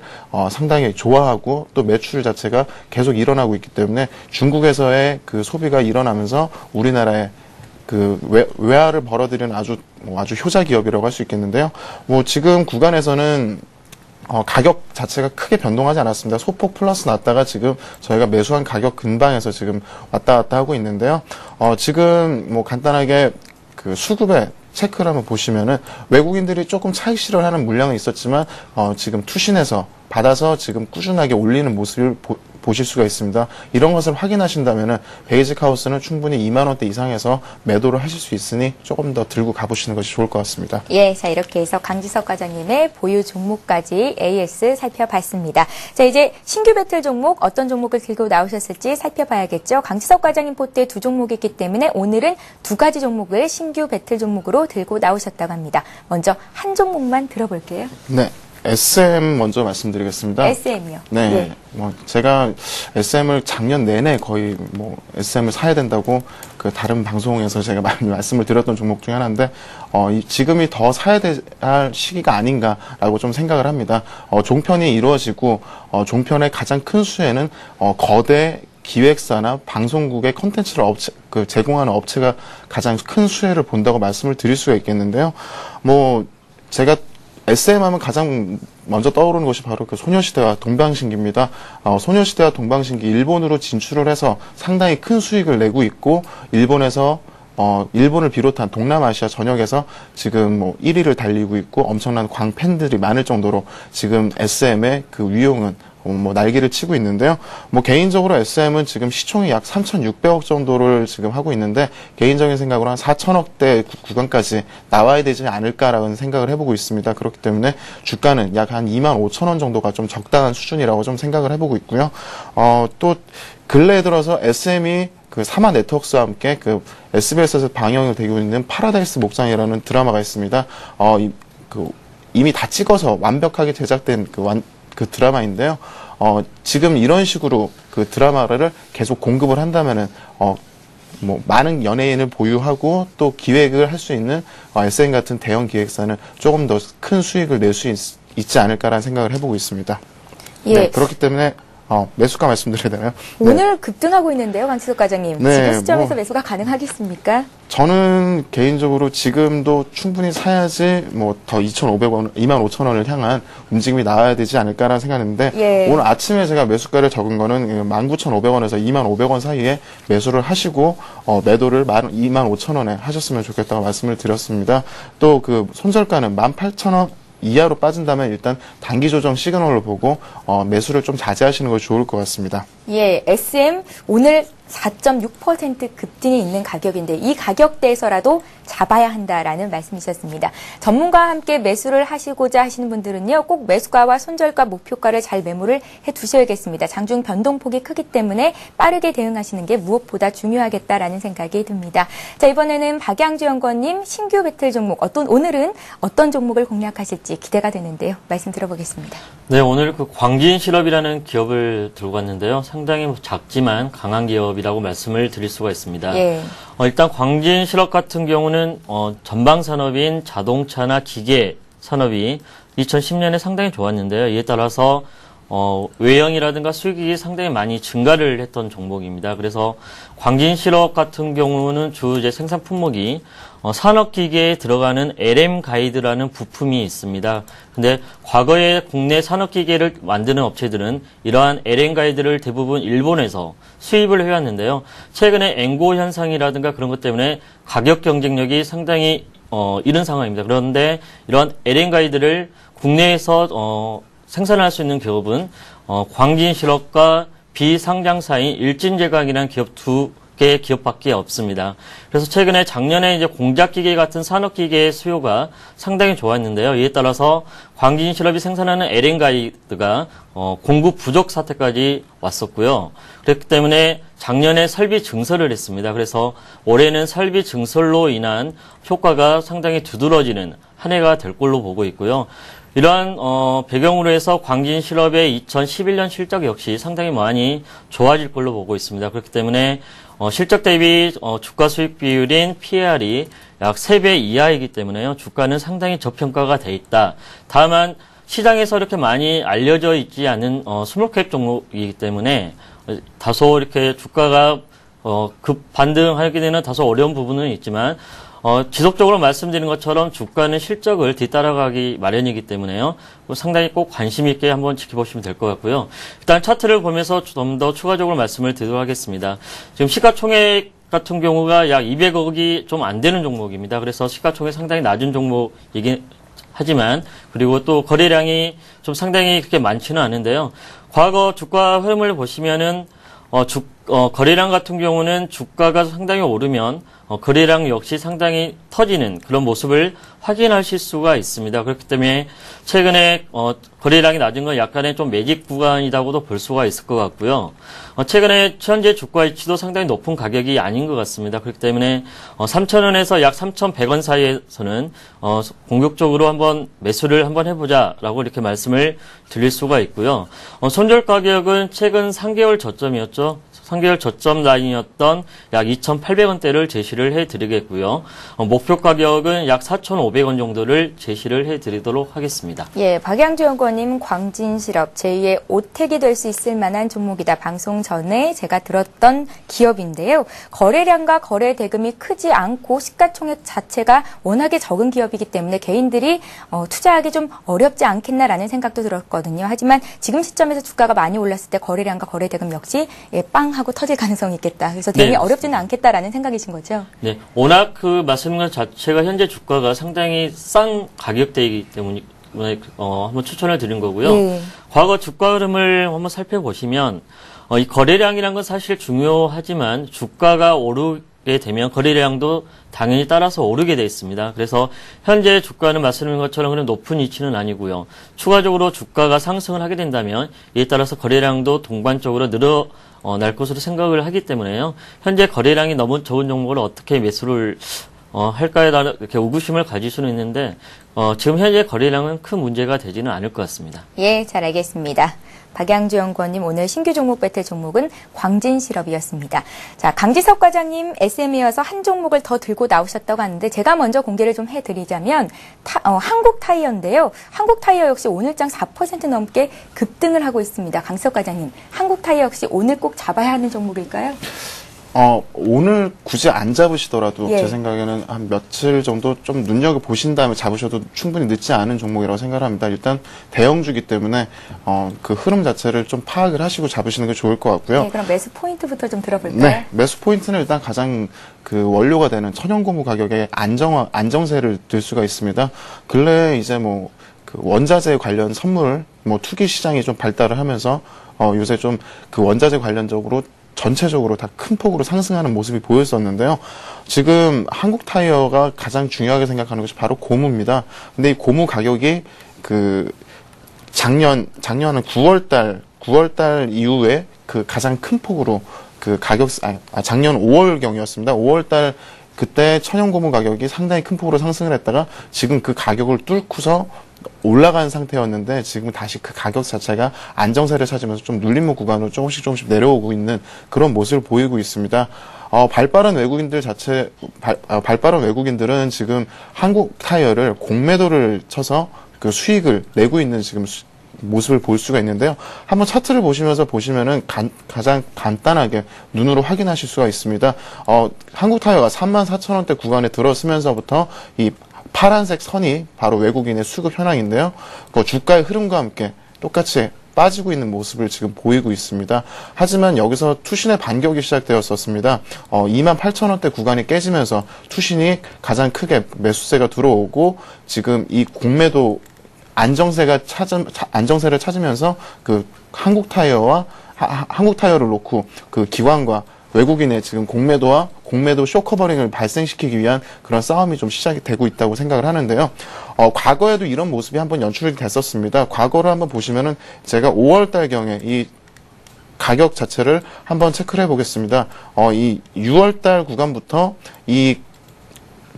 상당히 좋아하고 또 매출 자체가 계속 일어나고 있기 때문에 중국에서의 그 소비가 일어나면서 우리나라의 그 외화를 벌어들이는 아주 효자 기업이라고 할 수 있겠는데요. 뭐 지금 구간에서는 가격 자체가 크게 변동하지 않았습니다. 소폭 플러스 났다가 지금 저희가 매수한 가격 근방에서 지금 왔다 갔다 하고 있는데요. 지금 뭐 간단하게 그 수급에 체크를 한번 보시면은 외국인들이 조금 차익 실현을 하는 물량은 있었지만 지금 투신해서 받아서 지금 꾸준하게 올리는 모습을 보실 수가 있습니다. 이런 것을 확인하신다면은 베이직 하우스는 충분히 2만 원대 이상에서 매도를 하실 수 있으니 조금 더 들고 가보시는 것이 좋을 것 같습니다.
예, 자 이렇게 해서 강지석 과장님의 보유 종목까지 AS 살펴봤습니다. 자 이제 신규 배틀 종목 어떤 종목을 들고 나오셨을지 살펴봐야겠죠. 강지석 과장님 포트에 두 종목이 있기 때문에 오늘은 두 가지 종목을 신규 배틀 종목으로 들고 나오셨다고 합니다. 먼저 한 종목만 들어볼게요.
네. SM 먼저 말씀드리겠습니다.
SM이요.
네.
예.
뭐 제가 SM을 작년 내내 거의 뭐 SM을 사야 된다고 그 다른 방송에서 제가 많이 말씀을 드렸던 종목 중에 하나인데 지금이 더 사야 할 시기가 아닌가라고 좀 생각을 합니다. 종편이 이루어지고 종편의 가장 큰 수혜는 거대 기획사나 방송국의 콘텐츠를 제공하는 업체가 가장 큰 수혜를 본다고 말씀을 드릴 수가 있겠는데요. 뭐 제가 SM 하면 가장 먼저 떠오르는 것이 바로 그 소녀시대와 동방신기입니다. 소녀시대와 동방신기 일본으로 진출을 해서 상당히 큰 수익을 내고 있고 일본에서 일본을 비롯한 동남아시아 전역에서 지금 뭐 1위를 달리고 있고 엄청난 광팬들이 많을 정도로 지금 SM의 그 위용은 뭐 날개를 치고 있는데요. 뭐 개인적으로 SM은 지금 시총이 약 3,600억 정도를 지금 하고 있는데 개인적인 생각으로 한 4천억대 구간까지 나와야 되지 않을까라는 생각을 해보고 있습니다. 그렇기 때문에 주가는 약 한 2만 5천 원 정도가 좀 적당한 수준이라고 좀 생각을 해보고 있고요. 또 근래에 들어서 SM이 그 사마 네트워크스와 함께 그 SBS에서 방영이 되고 있는 파라다이스 목장이라는 드라마가 있습니다. 이미 다 찍어서 완벽하게 제작된 그 드라마인데요. 지금 이런 식으로 그 드라마를 계속 공급을 한다면은, 뭐, 많은 연예인을 보유하고 또 기획을 할 수 있는 SM 같은 대형 기획사는 조금 더 큰 수익을 낼 수 있지 않을까라는 생각을 해보고 있습니다.
예.
네, 그렇기 때문에, 매수가 말씀드려야 되나요?
오늘
네.
급등하고 있는데요, 강지석 과장님.
네,
지금 시점에서
뭐,
매수가 가능하겠습니까?
저는 개인적으로 지금도 충분히 사야지 뭐 더 2,500원, 25,000원을 향한 움직임이 나와야 되지 않을까라는 생각했는데
예.
오늘 아침에 제가 매수가를 적은 거는 19,500원에서 25,000원 사이에 매수를 하시고 매도를 25,000원에 하셨으면 좋겠다고 말씀을 드렸습니다. 또 그 손절가는 18,000원 이하로 빠진다면 일단 단기 조정 시그널을 보고 매수를 좀 자제하시는 것이 좋을 것 같습니다.
예, SM 오늘 4.6% 급등이 있는 가격인데 이 가격대에서라도 잡아야 한다라는 말씀이셨습니다. 전문가와 함께 매수를 하시고자 하시는 분들은요, 꼭 매수가와 손절가 목표가를 잘 메모를 해두셔야겠습니다. 장중 변동폭이 크기 때문에 빠르게 대응하시는 게 무엇보다 중요하겠다라는 생각이 듭니다. 자, 이번에는 박양주 연구원님 신규 배틀 종목 오늘은 어떤 종목을 공략하실지 기대가 되는데요. 말씀 들어보겠습니다.
네, 오늘 그 광진실업이라는 기업을 들고 왔는데요. 상당히 작지만 강한 기업이라고 말씀을 드릴 수가 있습니다.
예.
일단 광진실업 같은 경우는 전방 산업인 자동차나 기계 산업이 2010년에 상당히 좋았는데요. 이에 따라서 외형이라든가 수익이 상당히 많이 증가를 했던 종목입니다. 그래서 광진실업 같은 경우는 주 이제 생산 품목이 산업기계에 들어가는 LM 가이드라는 부품이 있습니다. 근데 과거에 국내 산업기계를 만드는 업체들은 이러한 LM 가이드를 대부분 일본에서 수입을 해왔는데요. 최근에 앵고 현상이라든가 그런 것 때문에 가격 경쟁력이 상당히 이런 상황입니다. 그런데 이러한 LM 가이드를 국내에서 생산할 수 있는 기업은 광진실업과 비상장사인 일진제강이라는 기업 두 개의 기업밖에 없습니다. 그래서 최근에 작년에 이제 공작기계 같은 산업기계의 수요가 상당히 좋았는데요. 이에 따라서 광진실업이 생산하는 LM 가이드가 공급 부족 사태까지 왔었고요. 그렇기 때문에 작년에 설비 증설을 했습니다. 그래서 올해는 설비 증설로 인한 효과가 상당히 두드러지는 한 해가 될 걸로 보고 있고요. 이러한 배경으로 해서 광진실업의 2011년 실적 역시 상당히 많이 좋아질 걸로 보고 있습니다. 그렇기 때문에 실적 대비 주가 수익 비율인 PER이 약 3배 이하이기 때문에요. 주가는 상당히 저평가가 돼 있다. 다만 시장에서 이렇게 많이 알려져 있지 않은 스몰캡 종목이기 때문에 다소 이렇게 주가가 급 반등하게 되는 다소 어려운 부분은 있지만 지속적으로 말씀드린 것처럼 주가는 실적을 뒤따라가기 마련이기 때문에요. 상당히 꼭 관심 있게 한번 지켜보시면 될 것 같고요. 일단 차트를 보면서 좀 더 추가적으로 말씀을 드리도록 하겠습니다. 지금 시가총액 같은 경우가 약 200억이 좀 안 되는 종목입니다. 그래서 시가총액이 상당히 낮은 종목이긴 하지만 그리고 또 거래량이 좀 상당히 그렇게 많지는 않은데요. 과거 주가 흐름을 보시면은 거래량 같은 경우는 주가가 상당히 오르면 거래량 역시 상당히 터지는 그런 모습을 확인하실 수가 있습니다. 그렇기 때문에 최근에 거래량이 낮은 건 약간의 좀 매집 구간이라고도 볼 수가 있을 것 같고요. 최근에 현재 주가 위치도 상당히 높은 가격이 아닌 것 같습니다. 그렇기 때문에 3,000원에서 약 3,100원 사이에서는 공격적으로 한번 매수를 한번 해보자라고 이렇게 말씀을 드릴 수가 있고요. 손절 가격은 최근 3개월 저점이었죠. 3개월 저점 라인이었던 약 2,800원대를 제시를 해드리겠고요. 목표 가격은 약 4,500원 정도를 제시를 해드리도록 하겠습니다.
예, 박양주 연구원님 광진실업 제2의 오택이 될 수 있을 만한 종목이다. 방송 전에 제가 들었던 기업인데요. 거래량과 거래 대금이 크지 않고 시가총액 자체가 워낙에 적은 기업이기 때문에 개인들이 투자하기 좀 어렵지 않겠나라는 생각도 들었거든요. 하지만 지금 시점에서 주가가 많이 올랐을 때 거래량과 거래 대금 역시 빵 하고 터질 가능성이 있겠다. 그래서 대응이
네.
어렵지는 않겠다라는 생각이신 거죠?
네, 워낙 그 말씀인 것 자체가 현재 주가가 상당히 싼 가격대이기 때문에 한번 추천을 드린 거고요.
네.
과거 주가 흐름을 한번 살펴보시면 이 거래량이란 건 사실 중요하지만 주가가 오르게 되면 거래량도 당연히 따라서 오르게 돼 있습니다. 그래서 현재 주가는 말씀드린 것처럼 그런 높은 위치는 아니고요. 추가적으로 주가가 상승을 하게 된다면 이에 따라서 거래량도 동반적으로 늘어날 것으로 생각을 하기 때문에요. 현재 거래량이 너무 적은 종목을 어떻게 매수를 할까에 따라 이렇게 의구심을 가질 수는 있는데 지금 현재 거래량은 큰 문제가 되지는 않을 것 같습니다.
예, 잘 알겠습니다. 박양주 연구원님 오늘 신규 종목 배틀 종목은 광진실업이었습니다. 자, 강지석 과장님 SME여서 한 종목을 더 들고 나오셨다고 하는데 제가 먼저 공개를 좀 해드리자면 한국타이어인데요. 한국타이어 역시 오늘장 4% 넘게 급등을 하고 있습니다. 강지석 과장님, 한국타이어 역시 오늘 꼭 잡아야 하는 종목일까요?
오늘 굳이 안 잡으시더라도
예.
제 생각에는 한 며칠 정도 좀 눈여겨보신 다음에 잡으셔도 충분히 늦지 않은 종목이라고 생각을 합니다. 일단 대형주기 때문에 그 흐름 자체를 좀 파악을 하시고 잡으시는 게 좋을 것 같고요.
네, 그럼 매수 포인트부터 좀 들어볼까요?
네, 매수 포인트는 일단 가장 그 원료가 되는 천연고무 가격의 안정세를 들 수가 있습니다. 근래에 이제 그 원자재 관련 선물, 투기 시장이 좀 발달을 하면서 요새 좀 그 원자재 관련적으로 전체적으로 다 큰 폭으로 상승하는 모습이 보였었는데요. 지금 한국타이어가 가장 중요하게 생각하는 것이 바로 고무입니다. 근데 이 고무 가격이 그 작년 한 9월달 이후에 그 가장 큰 폭으로 그 작년 5월경이었습니다. 5월달 그때 천연고무 가격이 상당히 큰 폭으로 상승을 했다가 지금 그 가격을 뚫고서 올라간 상태였는데 지금 다시 그 가격 자체가 안정세를 찾으면서 좀 눌림목 구간으로 조금씩 내려오고 있는 그런 모습을 보이고 있습니다. 발빠른 외국인들은 지금 한국 타이어를 공매도를 쳐서 그 수익을 내고 있는 지금 모습을 볼 수가 있는데요. 한번 차트를 보시면은 가장 간단하게 눈으로 확인하실 수가 있습니다. 한국 타이어가 34,000원대 구간에 들어서면서부터 이 파란색 선이 바로 외국인의 수급 현황인데요. 그 주가의 흐름과 함께 똑같이 빠지고 있는 모습을 지금 보이고 있습니다. 하지만 여기서 투신의 반격이 시작되었었습니다. 28,000원대 구간이 깨지면서 투신이 가장 크게 매수세가 들어오고 지금 이 공매도 안정세를 찾으면서 그 한국 타이어를 놓고 그 기관과 외국인의 지금 공매도 쇼커버링을 발생시키기 위한 그런 싸움이 좀 시작이 되고 있다고 생각을 하는데요. 과거에도 이런 모습이 한번 연출이 됐었습니다. 과거를 한번 보시면은 제가 5월달경에 이 가격 자체를 한번 체크를 해보겠습니다. 이 6월달 구간부터 이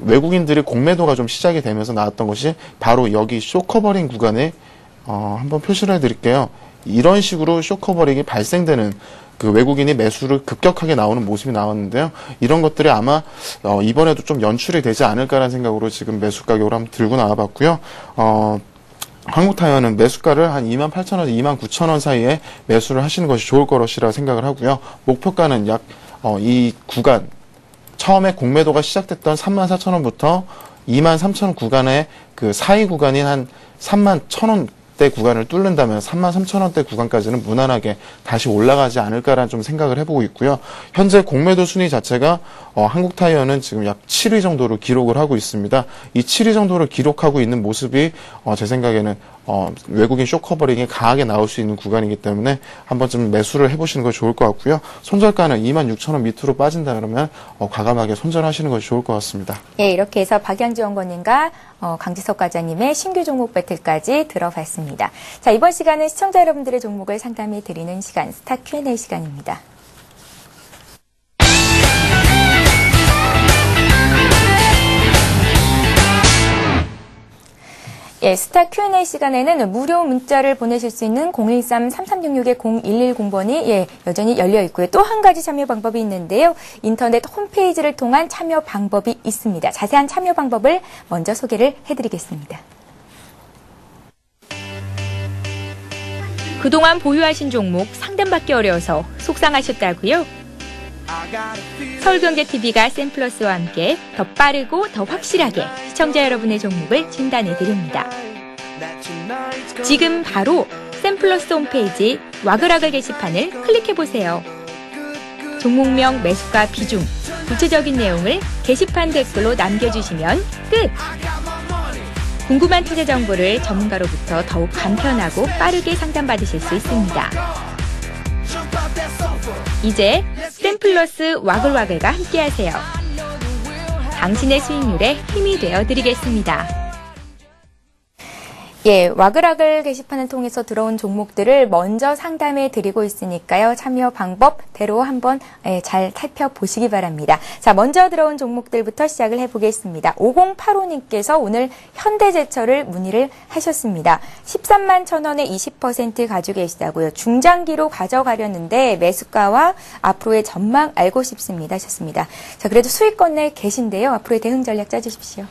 외국인들이 공매도가 좀 시작이 되면서 나왔던 것이 바로 여기 쇼커버링 구간에 한번 표시를 해드릴게요. 이런 식으로 쇼커버링이 발생되는 그 외국인이 매수를 급격하게 나오는 모습이 나왔는데요. 이런 것들이 아마 이번에도 좀 연출이 되지 않을까라는 생각으로 지금 매수 가격을 한번 들고 나와봤고요. 한국타이어는 매수가를 한 28,000원에서 29,000원 사이에 매수를 하시는 것이 좋을 것이라 생각을 하고요. 목표가는 약 이 구간 처음에 공매도가 시작됐던 34,000원부터 23,000원 구간의 그 사이 구간인 한 31,000원 대 구간을 뚫는다면 33,000원대 구간까지는 무난하게 다시 올라가지 않을까라는 좀 생각을 해보고 있고요. 현재 공매도 순위 자체가 한국타이어는 지금 약 7위 정도로 기록을 하고 있습니다. 이 7위 정도를 기록하고 있는 모습이 제 생각에는 외국인 쇼커버링이 강하게 나올 수 있는 구간이기 때문에 한 번쯤 매수를 해보시는 것이 좋을 것 같고요. 손절가는 26,000원 밑으로 빠진다 그러면 과감하게 손절하시는 것이 좋을 것 같습니다.
예, 이렇게 해서 박양주 연구원님과 강지석 과장님의 신규 종목 배틀까지 들어봤습니다. 자, 이번 시간은 시청자 여러분들의 종목을 상담해 드리는 시간, 스타 Q&A 시간입니다. 예, 스타 Q&A 시간에는 무료 문자를 보내실 수 있는 013-3366-0110번이 여전히 열려 있고요. 또 한 가지 참여 방법이 있는데요. 인터넷 홈페이지를 통한 참여 방법이 있습니다. 자세한 참여 방법을 먼저 소개를 해드리겠습니다. 그동안 보유하신 종목 상담받기 어려워서 속상하셨다고요? 서울경제TV가 샘플러스와 함께 더 빠르고 더 확실하게 시청자 여러분의 종목을 진단해드립니다. 지금 바로 샘플러스 홈페이지 와글와글 게시판을 클릭해보세요. 종목명, 매수가, 비중, 구체적인 내용을 게시판 댓글로 남겨주시면 끝! 궁금한 투자 정보를 전문가로부터 더욱 간편하고 빠르게 상담받으실 수 있습니다. 이제 샘플러스 와글와글과 함께하세요. 당신의 수익률에 힘이 되어드리겠습니다. 예, 와글와글 게시판을 통해서 들어온 종목들을 먼저 상담해 드리고 있으니까요. 참여 방법대로 한번 잘 살펴보시기 바랍니다. 자, 먼저 들어온 종목들부터 시작을 해보겠습니다. 5085님께서 오늘 현대제철을 문의를 하셨습니다. 13만 1,000원에 20% 가지고 계시다고요. 중장기로 가져가려는데 매수가와 앞으로의 전망 알고 싶습니다 하셨습니다. 자, 그래도 수익권 내 계신데요. 앞으로의 대응 전략 짜주십시오.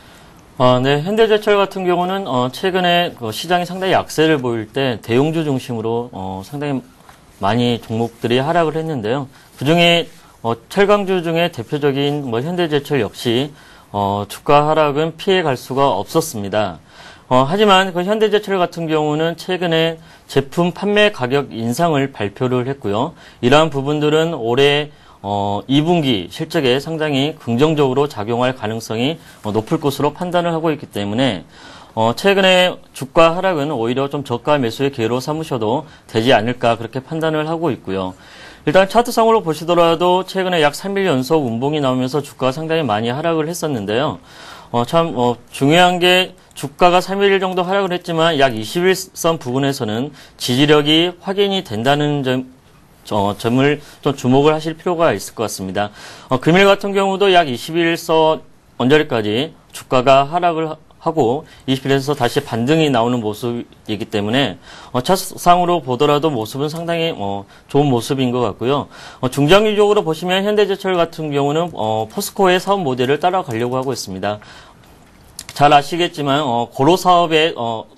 네, 현대제철 같은 경우는 최근에 시장이 상당히 약세를 보일 때 대형주 중심으로 상당히 많이 종목들이 하락을 했는데요. 그중에 철강주 중에 대표적인 현대제철 역시 주가 하락은 피해갈 수가 없었습니다. 하지만 그 현대제철 같은 경우는 최근에 제품 판매 가격 인상을 발표를 했고요. 이러한 부분들은 올해 2분기 실적에 상당히 긍정적으로 작용할 가능성이 높을 것으로 판단을 하고 있기 때문에 최근에 주가 하락은 오히려 좀 저가 매수의 기회로 삼으셔도 되지 않을까 그렇게 판단을 하고 있고요. 일단 차트상으로 보시더라도 최근에 약 3일 연속 운봉이 나오면서 주가가 상당히 많이 하락을 했었는데요. 중요한 게 주가가 3일 정도 하락을 했지만 약 21선 부근에서는 지지력이 확인이 된다는 점을 좀 주목을 하실 필요가 있을 것 같습니다. 금일 같은 경우도 약 21선 언저리까지 주가가 하락을 하고 21에서 다시 반등이 나오는 모습이기 때문에 차트상으로 보더라도 모습은 상당히 좋은 모습인 것 같고요. 중장기적으로 보시면 현대제철 같은 경우는 포스코의 사업 모델을 따라가려고 하고 있습니다. 잘 아시겠지만 고로 사업에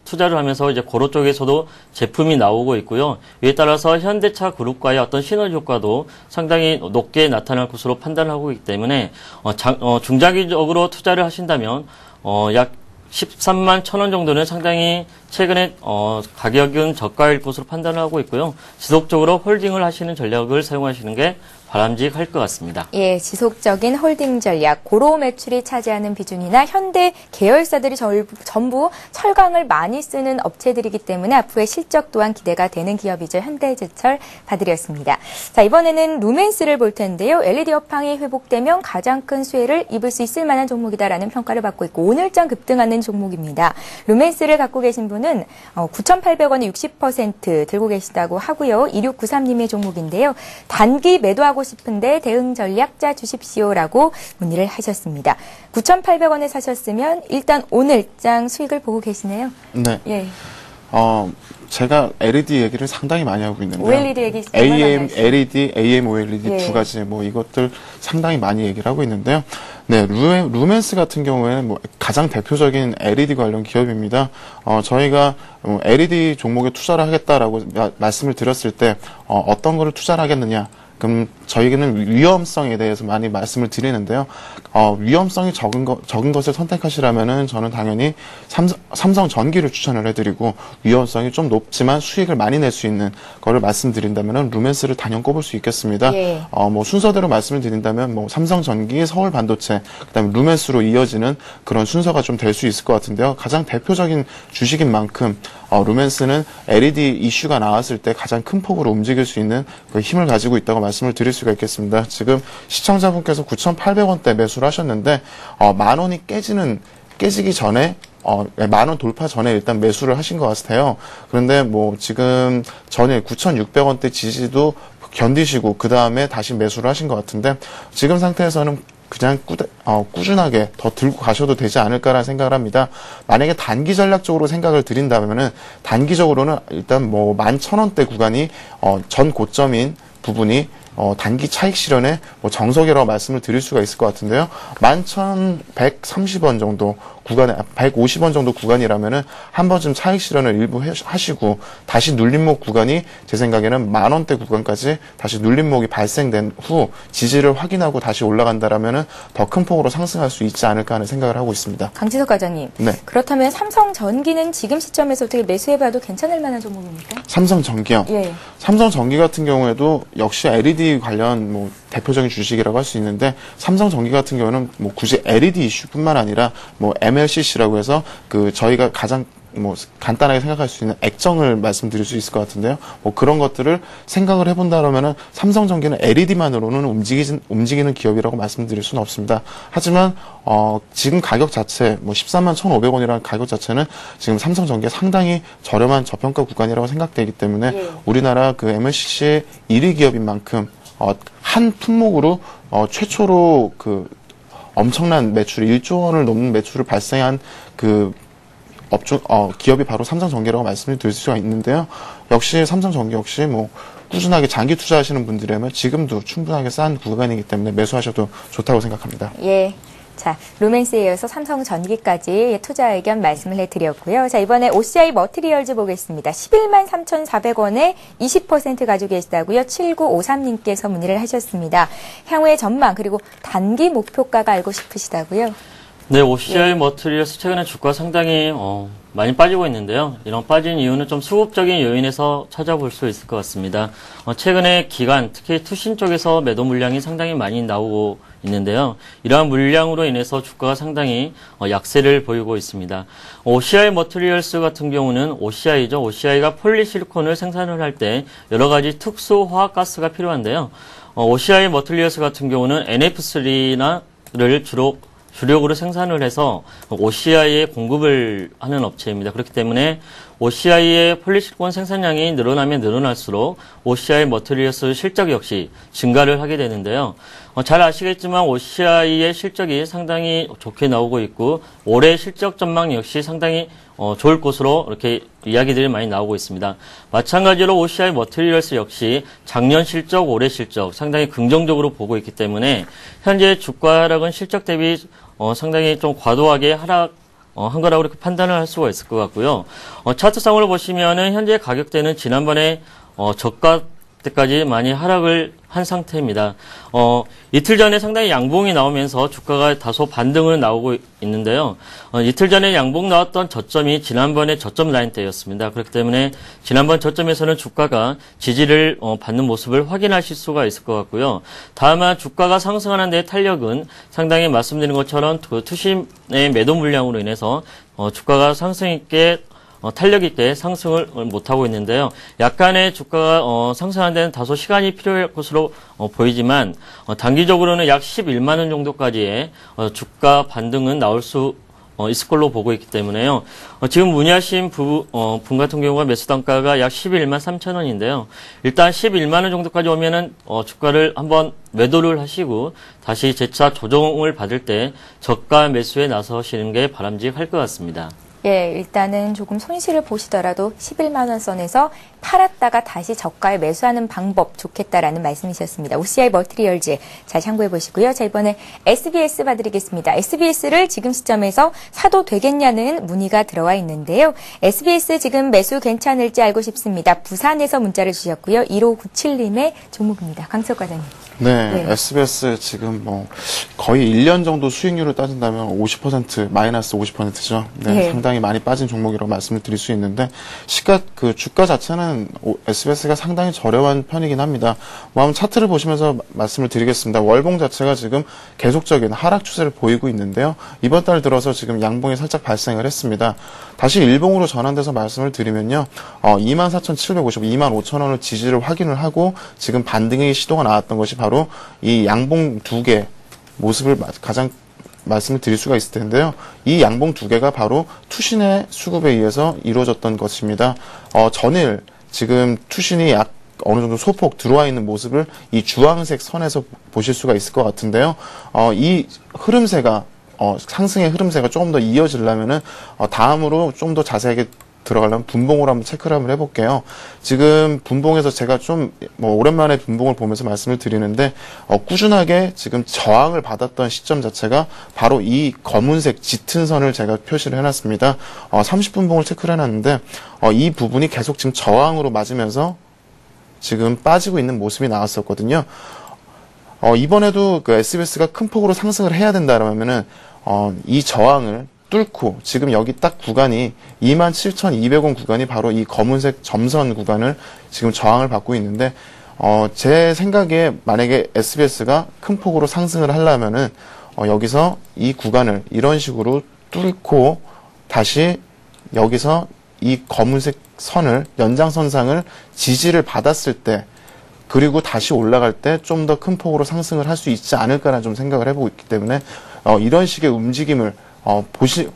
투자를 하면서 이제 고로 쪽에서도 제품이 나오고 있고요. 이에 따라서 현대차 그룹과의 어떤 시너지 효과도 상당히 높게 나타날 것으로 판단하고 있기 때문에 중장기적으로 투자를 하신다면 약 13만 1,000원 정도는 상당히 최근에 가격은 저가일 것으로 판단을 하고 있고요. 지속적으로 홀딩을 하시는 전략을 사용하시는 게 바람직할 것 같습니다.
예, 지속적인 홀딩 전략, 고로 매출이 차지하는 비중이나 현대 계열사들이 전부 철강을 많이 쓰는 업체들이기 때문에 앞으로의 실적 또한 기대가 되는 기업이죠. 현대제철 봐드렸습니다. 자, 이번에는 루멘스를 볼 텐데요. LED 업황이 회복되면 가장 큰 수혜를 입을 수 있을 만한 종목이다라는 평가를 받고 있고 오늘장 급등하는 종목입니다. 루멘스를 갖고 계신 분은 9,800원에 60% 들고 계시다고 하고요. 2693님의 종목인데요. 단기 매도하고 싶은데 대응 전략 짜 주십시오라고 문의를 하셨습니다. 9,800원에 사셨으면 일단 오늘장 수익을 보고 계시네요.
네.
예.
제가 LED 얘기를 상당히 많이 하고 있는데요.
OLED 얘기
AM, LED, AM, OLED
예.
두 가지 이것들 상당히 많이 얘기를 하고 있는데요. 네, 루멘스 같은 경우에는 가장 대표적인 LED 관련 기업입니다. 저희가 LED 종목에 투자를 하겠다라고 말씀을 드렸을 때 어떤 거를 투자를 하겠느냐? 그럼 저희는 위험성에 대해서 많이 말씀을 드리는데요. 위험성이 적은 것을 선택하시라면은 저는 당연히 삼성 전기를 추천을 해드리고, 위험성이 좀 높지만 수익을 많이 낼 수 있는 거를 말씀드린다면은 루멘스를 단연 꼽을 수 있겠습니다.
예.
뭐 순서대로 말씀을 드린다면 뭐 삼성 전기, 서울 반도체, 그다음에 루멘스로 이어지는 그런 순서가 좀 될 수 있을 것 같은데요. 가장 대표적인 주식인 만큼 루멘스는 LED 이슈가 나왔을 때 가장 큰 폭으로 움직일 수 있는 그 힘을 가지고 있다고 말씀을 드릴 수가 있겠습니다. 지금 시청자분께서 9,800원대 매수를 하셨는데, 만 원이 깨지기 전에, 만 원 돌파 전에 일단 매수를 하신 것 같아요. 그런데 뭐 지금 전일 9,600원대 지지도 견디시고 그 다음에 다시 매수를 하신 것 같은데, 지금 상태에서는 그냥 꾸준하게 더 들고 가셔도 되지 않을까라는 생각을 합니다. 만약에 단기 전략적으로 생각을 드린다면은, 단기적으로는 일단 뭐 11,000원대 구간이 전 고점인 부분이 단기 차익 실현의 뭐 정석이라고 말씀을 드릴 수가 있을 것 같은데요. 11,130원 정도 구간에, 150원 정도 구간이라면은 한 번쯤 차익 실현을 일부 하시고, 다시 눌림목 구간이 제 생각에는 10,000원대 구간까지 다시 눌림목이 발생된 후 지지를 확인하고 다시 올라간다라면은 더 큰 폭으로 상승할 수 있지 않을까 하는 생각을 하고 있습니다.
강지석 과장님.
네.
그렇다면 삼성전기는 지금 시점에서 어떻게 매수해봐도 괜찮을 만한 종목입니까?
삼성전기요.
예.
삼성전기 같은 경우에도 역시 LED 관련 뭐 대표적인 주식이라고 할 수 있는데, 삼성전기 같은 경우는 뭐 굳이 LED 이슈뿐만 아니라 뭐 MLCC라고 해서 그 저희가 가장 뭐 간단하게 생각할 수 있는 액정을 말씀드릴 수 있을 것 같은데요. 뭐 그런 것들을 생각을 해본다면은 삼성전기는 LED만으로는 움직이는 기업이라고 말씀드릴 수는 없습니다. 하지만 지금 가격 자체 뭐 141,500원이라는 가격 자체는 지금 삼성전기에 상당히 저렴한 저평가 구간이라고 생각되기 때문에,
예.
우리나라 그 MLCC의 1위 기업인 만큼 한 품목으로 최초로 그 엄청난 매출, 1조 원을 넘는 매출을 발생한 그 기업이 바로 삼성전기라고 말씀을 드릴 수가 있는데요. 역시 삼성전기 역시 뭐 꾸준하게 장기 투자하시는 분들이라면 지금도 충분하게 싼 구간이기 때문에 매수하셔도 좋다고 생각합니다.
예. 자, 루멘스에 이어서 삼성전기까지 투자 의견 말씀을 해드렸고요. 자, 이번에 OCI 머티리얼즈 보겠습니다. 113,400원에 20% 가지고 계시다고요. 7953님께서 문의를 하셨습니다. 향후의 전망 그리고 단기 목표가가 알고 싶으시다고요.
네, OCI 머티리얼스 최근에 주가 상당히 많이 빠지고 있는데요. 이런 빠진 이유는 좀 수급적인 요인에서 찾아볼 수 있을 것 같습니다. 최근에 기관, 특히 투신 쪽에서 매도 물량이 상당히 많이 나오고 있는데요. 이러한 물량으로 인해서 주가가 상당히 약세를 보이고 있습니다. OCI 머티리얼스 같은 경우는 OCI죠. OCI가 폴리실리콘을 생산을 할 때 여러 가지 특수 화학가스가 필요한데요. OCI 머티리얼스 같은 경우는 NF3를 주력으로 생산을 해서 OCI에 공급을 하는 업체입니다. 그렇기 때문에 OCI의 폴리실리콘 생산량이 늘어나면 늘어날수록 OCI 머티리얼스 실적 역시 증가를 하게 되는데요. 잘 아시겠지만 OCI의 실적이 상당히 좋게 나오고 있고, 올해 실적 전망 역시 상당히 좋을 것으로 이렇게 이야기들이 많이 나오고 있습니다. 마찬가지로 OCI 머티리얼스 역시 작년 실적, 올해 실적 상당히 긍정적으로 보고 있기 때문에 현재 주가 하락은 실적 대비 상당히 좀 과도하게 하락한 거라고 이렇게 판단을 할 수가 있을 것 같고요. 차트상으로 보시면은 현재 가격대는 지난번에 저가 때까지 많이 하락을 한 상태입니다. 이틀 전에 상당히 양봉이 나오면서 주가가 다소 반등을 나오고 있는데요. 이틀 전에 양봉 나왔던 저점이 지난번에 저점 라인 때였습니다. 그렇기 때문에 지난번 저점에서는 주가가 지지를 받는 모습을 확인하실 수가 있을 것 같고요. 다만 주가가 상승하는 데 탄력은 상당히 말씀드린 것처럼 그 투심의 매도 물량으로 인해서 주가가 상승 있게 탄력 있게 상승을 못하고 있는데요. 약간의 주가가 상승하는 데는 다소 시간이 필요할 것으로 보이지만 단기적으로는 약 11만 원 정도까지의 주가 반등은 나올 수 있을 걸로 보고 있기 때문에요. 지금 문의하신 분 같은 경우가 매수 단가가 약 11만 3천 원인데요. 일단 11만 원 정도까지 오면은 주가를 한번 매도를 하시고 다시 재차 조정을 받을 때 저가 매수에 나서시는 게 바람직할 것 같습니다.
예, 일단은 조금 손실을 보시더라도 11만 원 선에서 팔았다가 다시 저가에 매수하는 방법 좋겠다라는 말씀이셨습니다. OCI 멀티리얼즈 잘 참고해 보시고요. 자, 이번에 SBS 봐드리겠습니다. SBS를 지금 시점에서 사도 되겠냐는 문의가 들어와 있는데요. SBS 지금 매수 괜찮을지 알고 싶습니다. 부산에서 문자를 주셨고요. 1597님의 종목입니다. 강석 과장님.
네, SBS 지금 뭐 거의 1년 정도 수익률을 따진다면 50% 마이너스 50%죠. 네, 상당히 많이 빠진 종목이라고 말씀을 드릴 수 있는데 그 주가 자체는 SBS가 상당히 저렴한 편이긴 합니다. 뭐 한번 차트를 보시면서 말씀을 드리겠습니다. 월봉 자체가 지금 계속적인 하락 추세를 보이고 있는데요. 이번 달 들어서 지금 양봉이 살짝 발생을 했습니다. 다시 일봉으로 전환돼서 말씀을 드리면요. 24,750, 25,000원을 지지를 확인을 하고 지금 반등의 시도가 나왔던 것이 바로 이 양봉 두 개 모습을 가장 말씀을 드릴 수가 있을 텐데요. 이 양봉 두 개가 바로 투신의 수급에 의해서 이루어졌던 것입니다. 전일 지금 투신이 어느 정도 소폭 들어와 있는 모습을 이 주황색 선에서 보실 수가 있을 것 같은데요. 이 흐름세가 상승의 흐름세가 조금 더 이어지려면은 다음으로 좀 더 자세하게 들어가려면 분봉으로 한번 체크를 한번 해볼게요. 지금 분봉에서 제가 좀 오랜만에 분봉을 보면서 말씀을 드리는데 꾸준하게 지금 저항을 받았던 시점 자체가 바로 이 검은색 짙은 선을 제가 표시를 해놨습니다. 30분봉을 체크를 해놨는데 이 부분이 계속 지금 저항으로 맞으면서 지금 빠지고 있는 모습이 나왔었거든요. 이번에도 그 SBS가 큰 폭으로 상승을 해야 된다라면은 이 저항을 뚫고 지금 여기 딱 구간이 27,200원 구간이 바로 이 검은색 점선 구간을 지금 저항을 받고 있는데 제 생각에 만약에 SBS가 큰 폭으로 상승을 하려면은 여기서 이 구간을 이런 식으로 뚫고 다시 여기서 이 검은색 선을 연장선상을 지지를 받았을 때 그리고 다시 올라갈 때 좀 더 큰 폭으로 상승을 할 수 있지 않을까라는 좀 생각을 해보고 있기 때문에 이런 식의 움직임을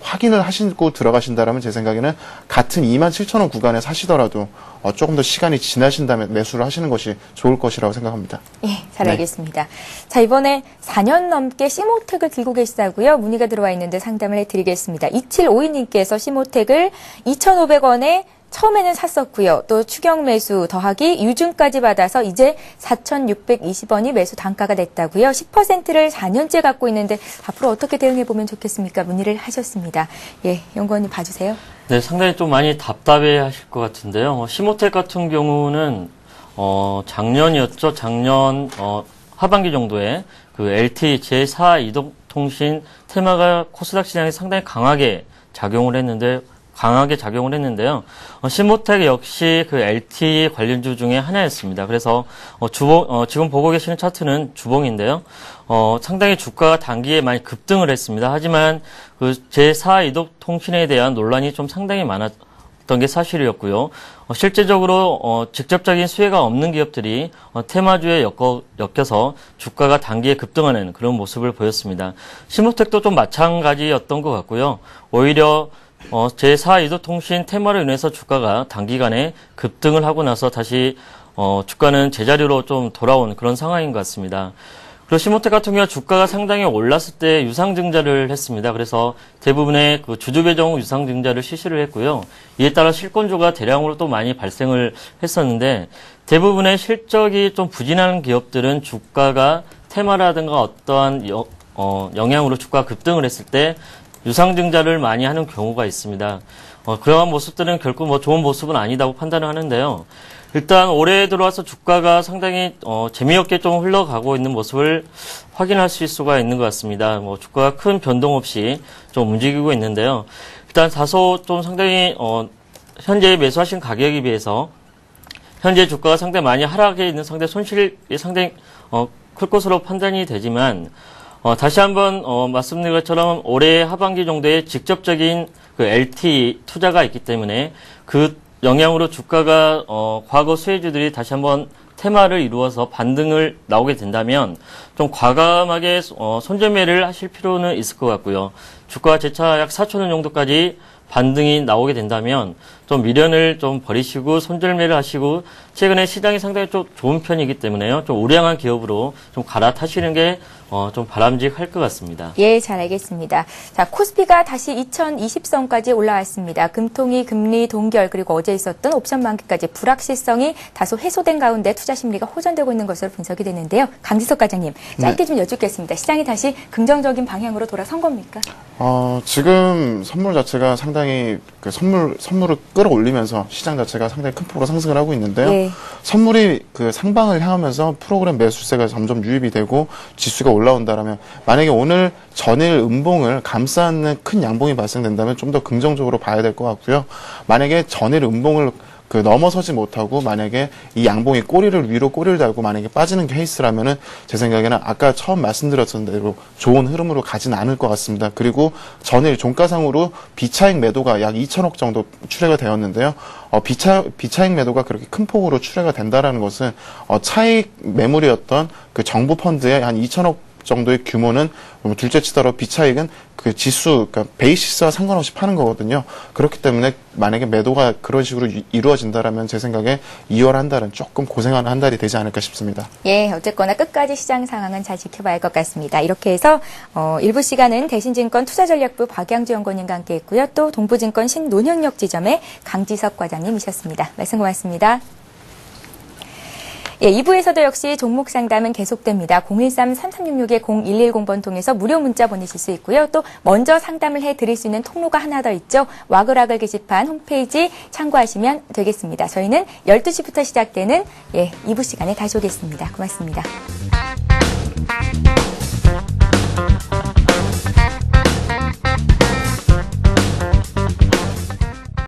확인을 하시고 들어가신다라면 제 생각에는 같은 27,000원 구간에 사시더라도 조금 더 시간이 지나신 다음에 매수를 하시는 것이 좋을 것이라고 생각합니다.
예, 잘 알겠습니다. 자, 이번에 4년 넘게 시모텍을 들고 계시다고요? 문의가 들어와 있는데 상담을 해드리겠습니다. 2752님께서 시모텍을 2,500원에 처음에는 샀었고요. 또 추경 매수 더하기 유증까지 받아서 이제 4,620원이 매수 단가가 됐다고요. 10%를 4년째 갖고 있는데 앞으로 어떻게 대응해 보면 좋겠습니까? 문의를 하셨습니다. 예, 연구원님 봐주세요.
네, 상당히 좀 많이 답답해 하실 것 같은데요. 시모텍 같은 경우는 작년이었죠. 작년 하반기 정도에 그 LTE 제4 이동통신 테마가 코스닥 시장에 상당히 강하게 작용을 했는데요. 시모텍 역시 그 LTE 관련주 중에 하나였습니다. 그래서 지금 보고 계시는 차트는 주봉인데요. 상당히 주가가 단기에 많이 급등을 했습니다. 하지만 그 제4 이동통신에 대한 논란이 좀 상당히 많았던 게 사실이었고요. 실제적으로 직접적인 수혜가 없는 기업들이 테마주에 엮여서 주가가 단기에 급등하는 그런 모습을 보였습니다. 시모텍도 좀 마찬가지였던 것 같고요. 오히려 제4 이동통신 테마로 인해서 주가가 단기간에 급등을 하고 나서 다시 주가는 제자리로 좀 돌아온 그런 상황인 것 같습니다. 그리고 시모텍 같은 경우 주가가 상당히 올랐을 때 유상증자를 했습니다. 그래서 대부분의 그 주주배정 유상증자를 실시를 했고요. 이에 따라 실권주가 대량으로 또 많이 발생을 했었는데 대부분의 실적이 좀 부진하는 기업들은 주가가 테마라든가 어떠한 영향으로 주가가 급등을 했을 때 유상증자를 많이 하는 경우가 있습니다. 그러한 모습들은 결코 좋은 모습은 아니다고 판단을 하는데요. 일단 올해 들어와서 주가가 상당히 재미없게 좀 흘러가고 있는 모습을 확인할 수가 있는 것 같습니다. 주가가 큰 변동 없이 좀 움직이고 있는데요. 일단 다소 좀 상당히 현재 매수하신 가격에 비해서 현재 주가가 상당히 많이 하락해 있는 손실이 상당히 클 것으로 판단이 되지만 다시 한번 말씀드린 것처럼 올해 하반기 정도에 직접적인 그 LTE 투자가 있기 때문에 그 영향으로 주가가 과거 수혜주들이 다시 한번 테마를 이루어서 반등을 나오게 된다면 좀 과감하게 손절매를 하실 필요는 있을 것 같고요. 주가가 재차 약 4,000원 정도까지 반등이 나오게 된다면 좀 미련을 좀 버리시고 손절매를 하시고 최근에 시장이 상당히 좀 좋은 편이기 때문에요. 좀 우량한 기업으로 좀 갈아타시는 게 좀 바람직할 것 같습니다.
예, 잘 알겠습니다. 자, 코스피가 다시 2020선까지 올라왔습니다. 금통위, 금리, 동결, 그리고 어제 있었던 옵션 만기까지 불확실성이 다소 해소된 가운데 투자 심리가 호전되고 있는 것으로 분석이 되는데요. 강지석 과장님, 짧게 좀 여쭙겠습니다. 시장이 다시 긍정적인 방향으로 돌아선 겁니까?
지금 선물 자체가 상당히 선물을 끌어올리면서 시장 자체가 상당히 큰 폭으로 상승을 하고 있는데요.
예.
선물이 그 상방을 향하면서 프로그램 매수세가 점점 유입이 되고 지수가 올라온다라면 만약에 오늘 전일 음봉을 감싸는 큰 양봉이 발생된다면 좀 더 긍정적으로 봐야 될 것 같고요. 만약에 전일 음봉을 넘어서지 못하고 만약에 이 양봉이 꼬리를 달고 만약에 빠지는 케이스라면은 제 생각에는 아까 처음 말씀드렸던 대로 좋은 흐름으로 가진 않을 것 같습니다. 그리고 전일 종가상으로 비차익 매도가 약 2천억 정도 출회가 되었는데요. 비차익 매도가 그렇게 큰 폭으로 출회가 된다라는 것은 차익 매물이었던 그 정부 펀드의 한 2천억 정도의 규모는 둘째 치더라도 비차익은 그 지수, 그러니까 베이시스와 상관없이 파는 거거든요. 그렇기 때문에 만약에 매도가 그런 식으로 이루어진다라면 제 생각에 2월 한 달은 조금 고생하는 한 달이 되지 않을까 싶습니다.
예, 어쨌거나 끝까지 시장 상황은 잘 지켜봐야 할 것 같습니다. 이렇게 해서 일부 시간은 대신증권 투자전략부 박양주 연구원님과 함께했고요. 또 동부증권 신논현역 지점의 강지석 과장님이셨습니다. 말씀 고맙습니다. 예, 2부에서도 역시 종목 상담은 계속됩니다. 013-3366-0110번 통해서 무료 문자 보내실 수 있고요. 또 먼저 상담을 해드릴 수 있는 통로가 하나 더 있죠. 와글와글 게시판 홈페이지 참고하시면 되겠습니다. 저희는 12시부터 시작되는 2부 시간에 다시 오겠습니다. 고맙습니다.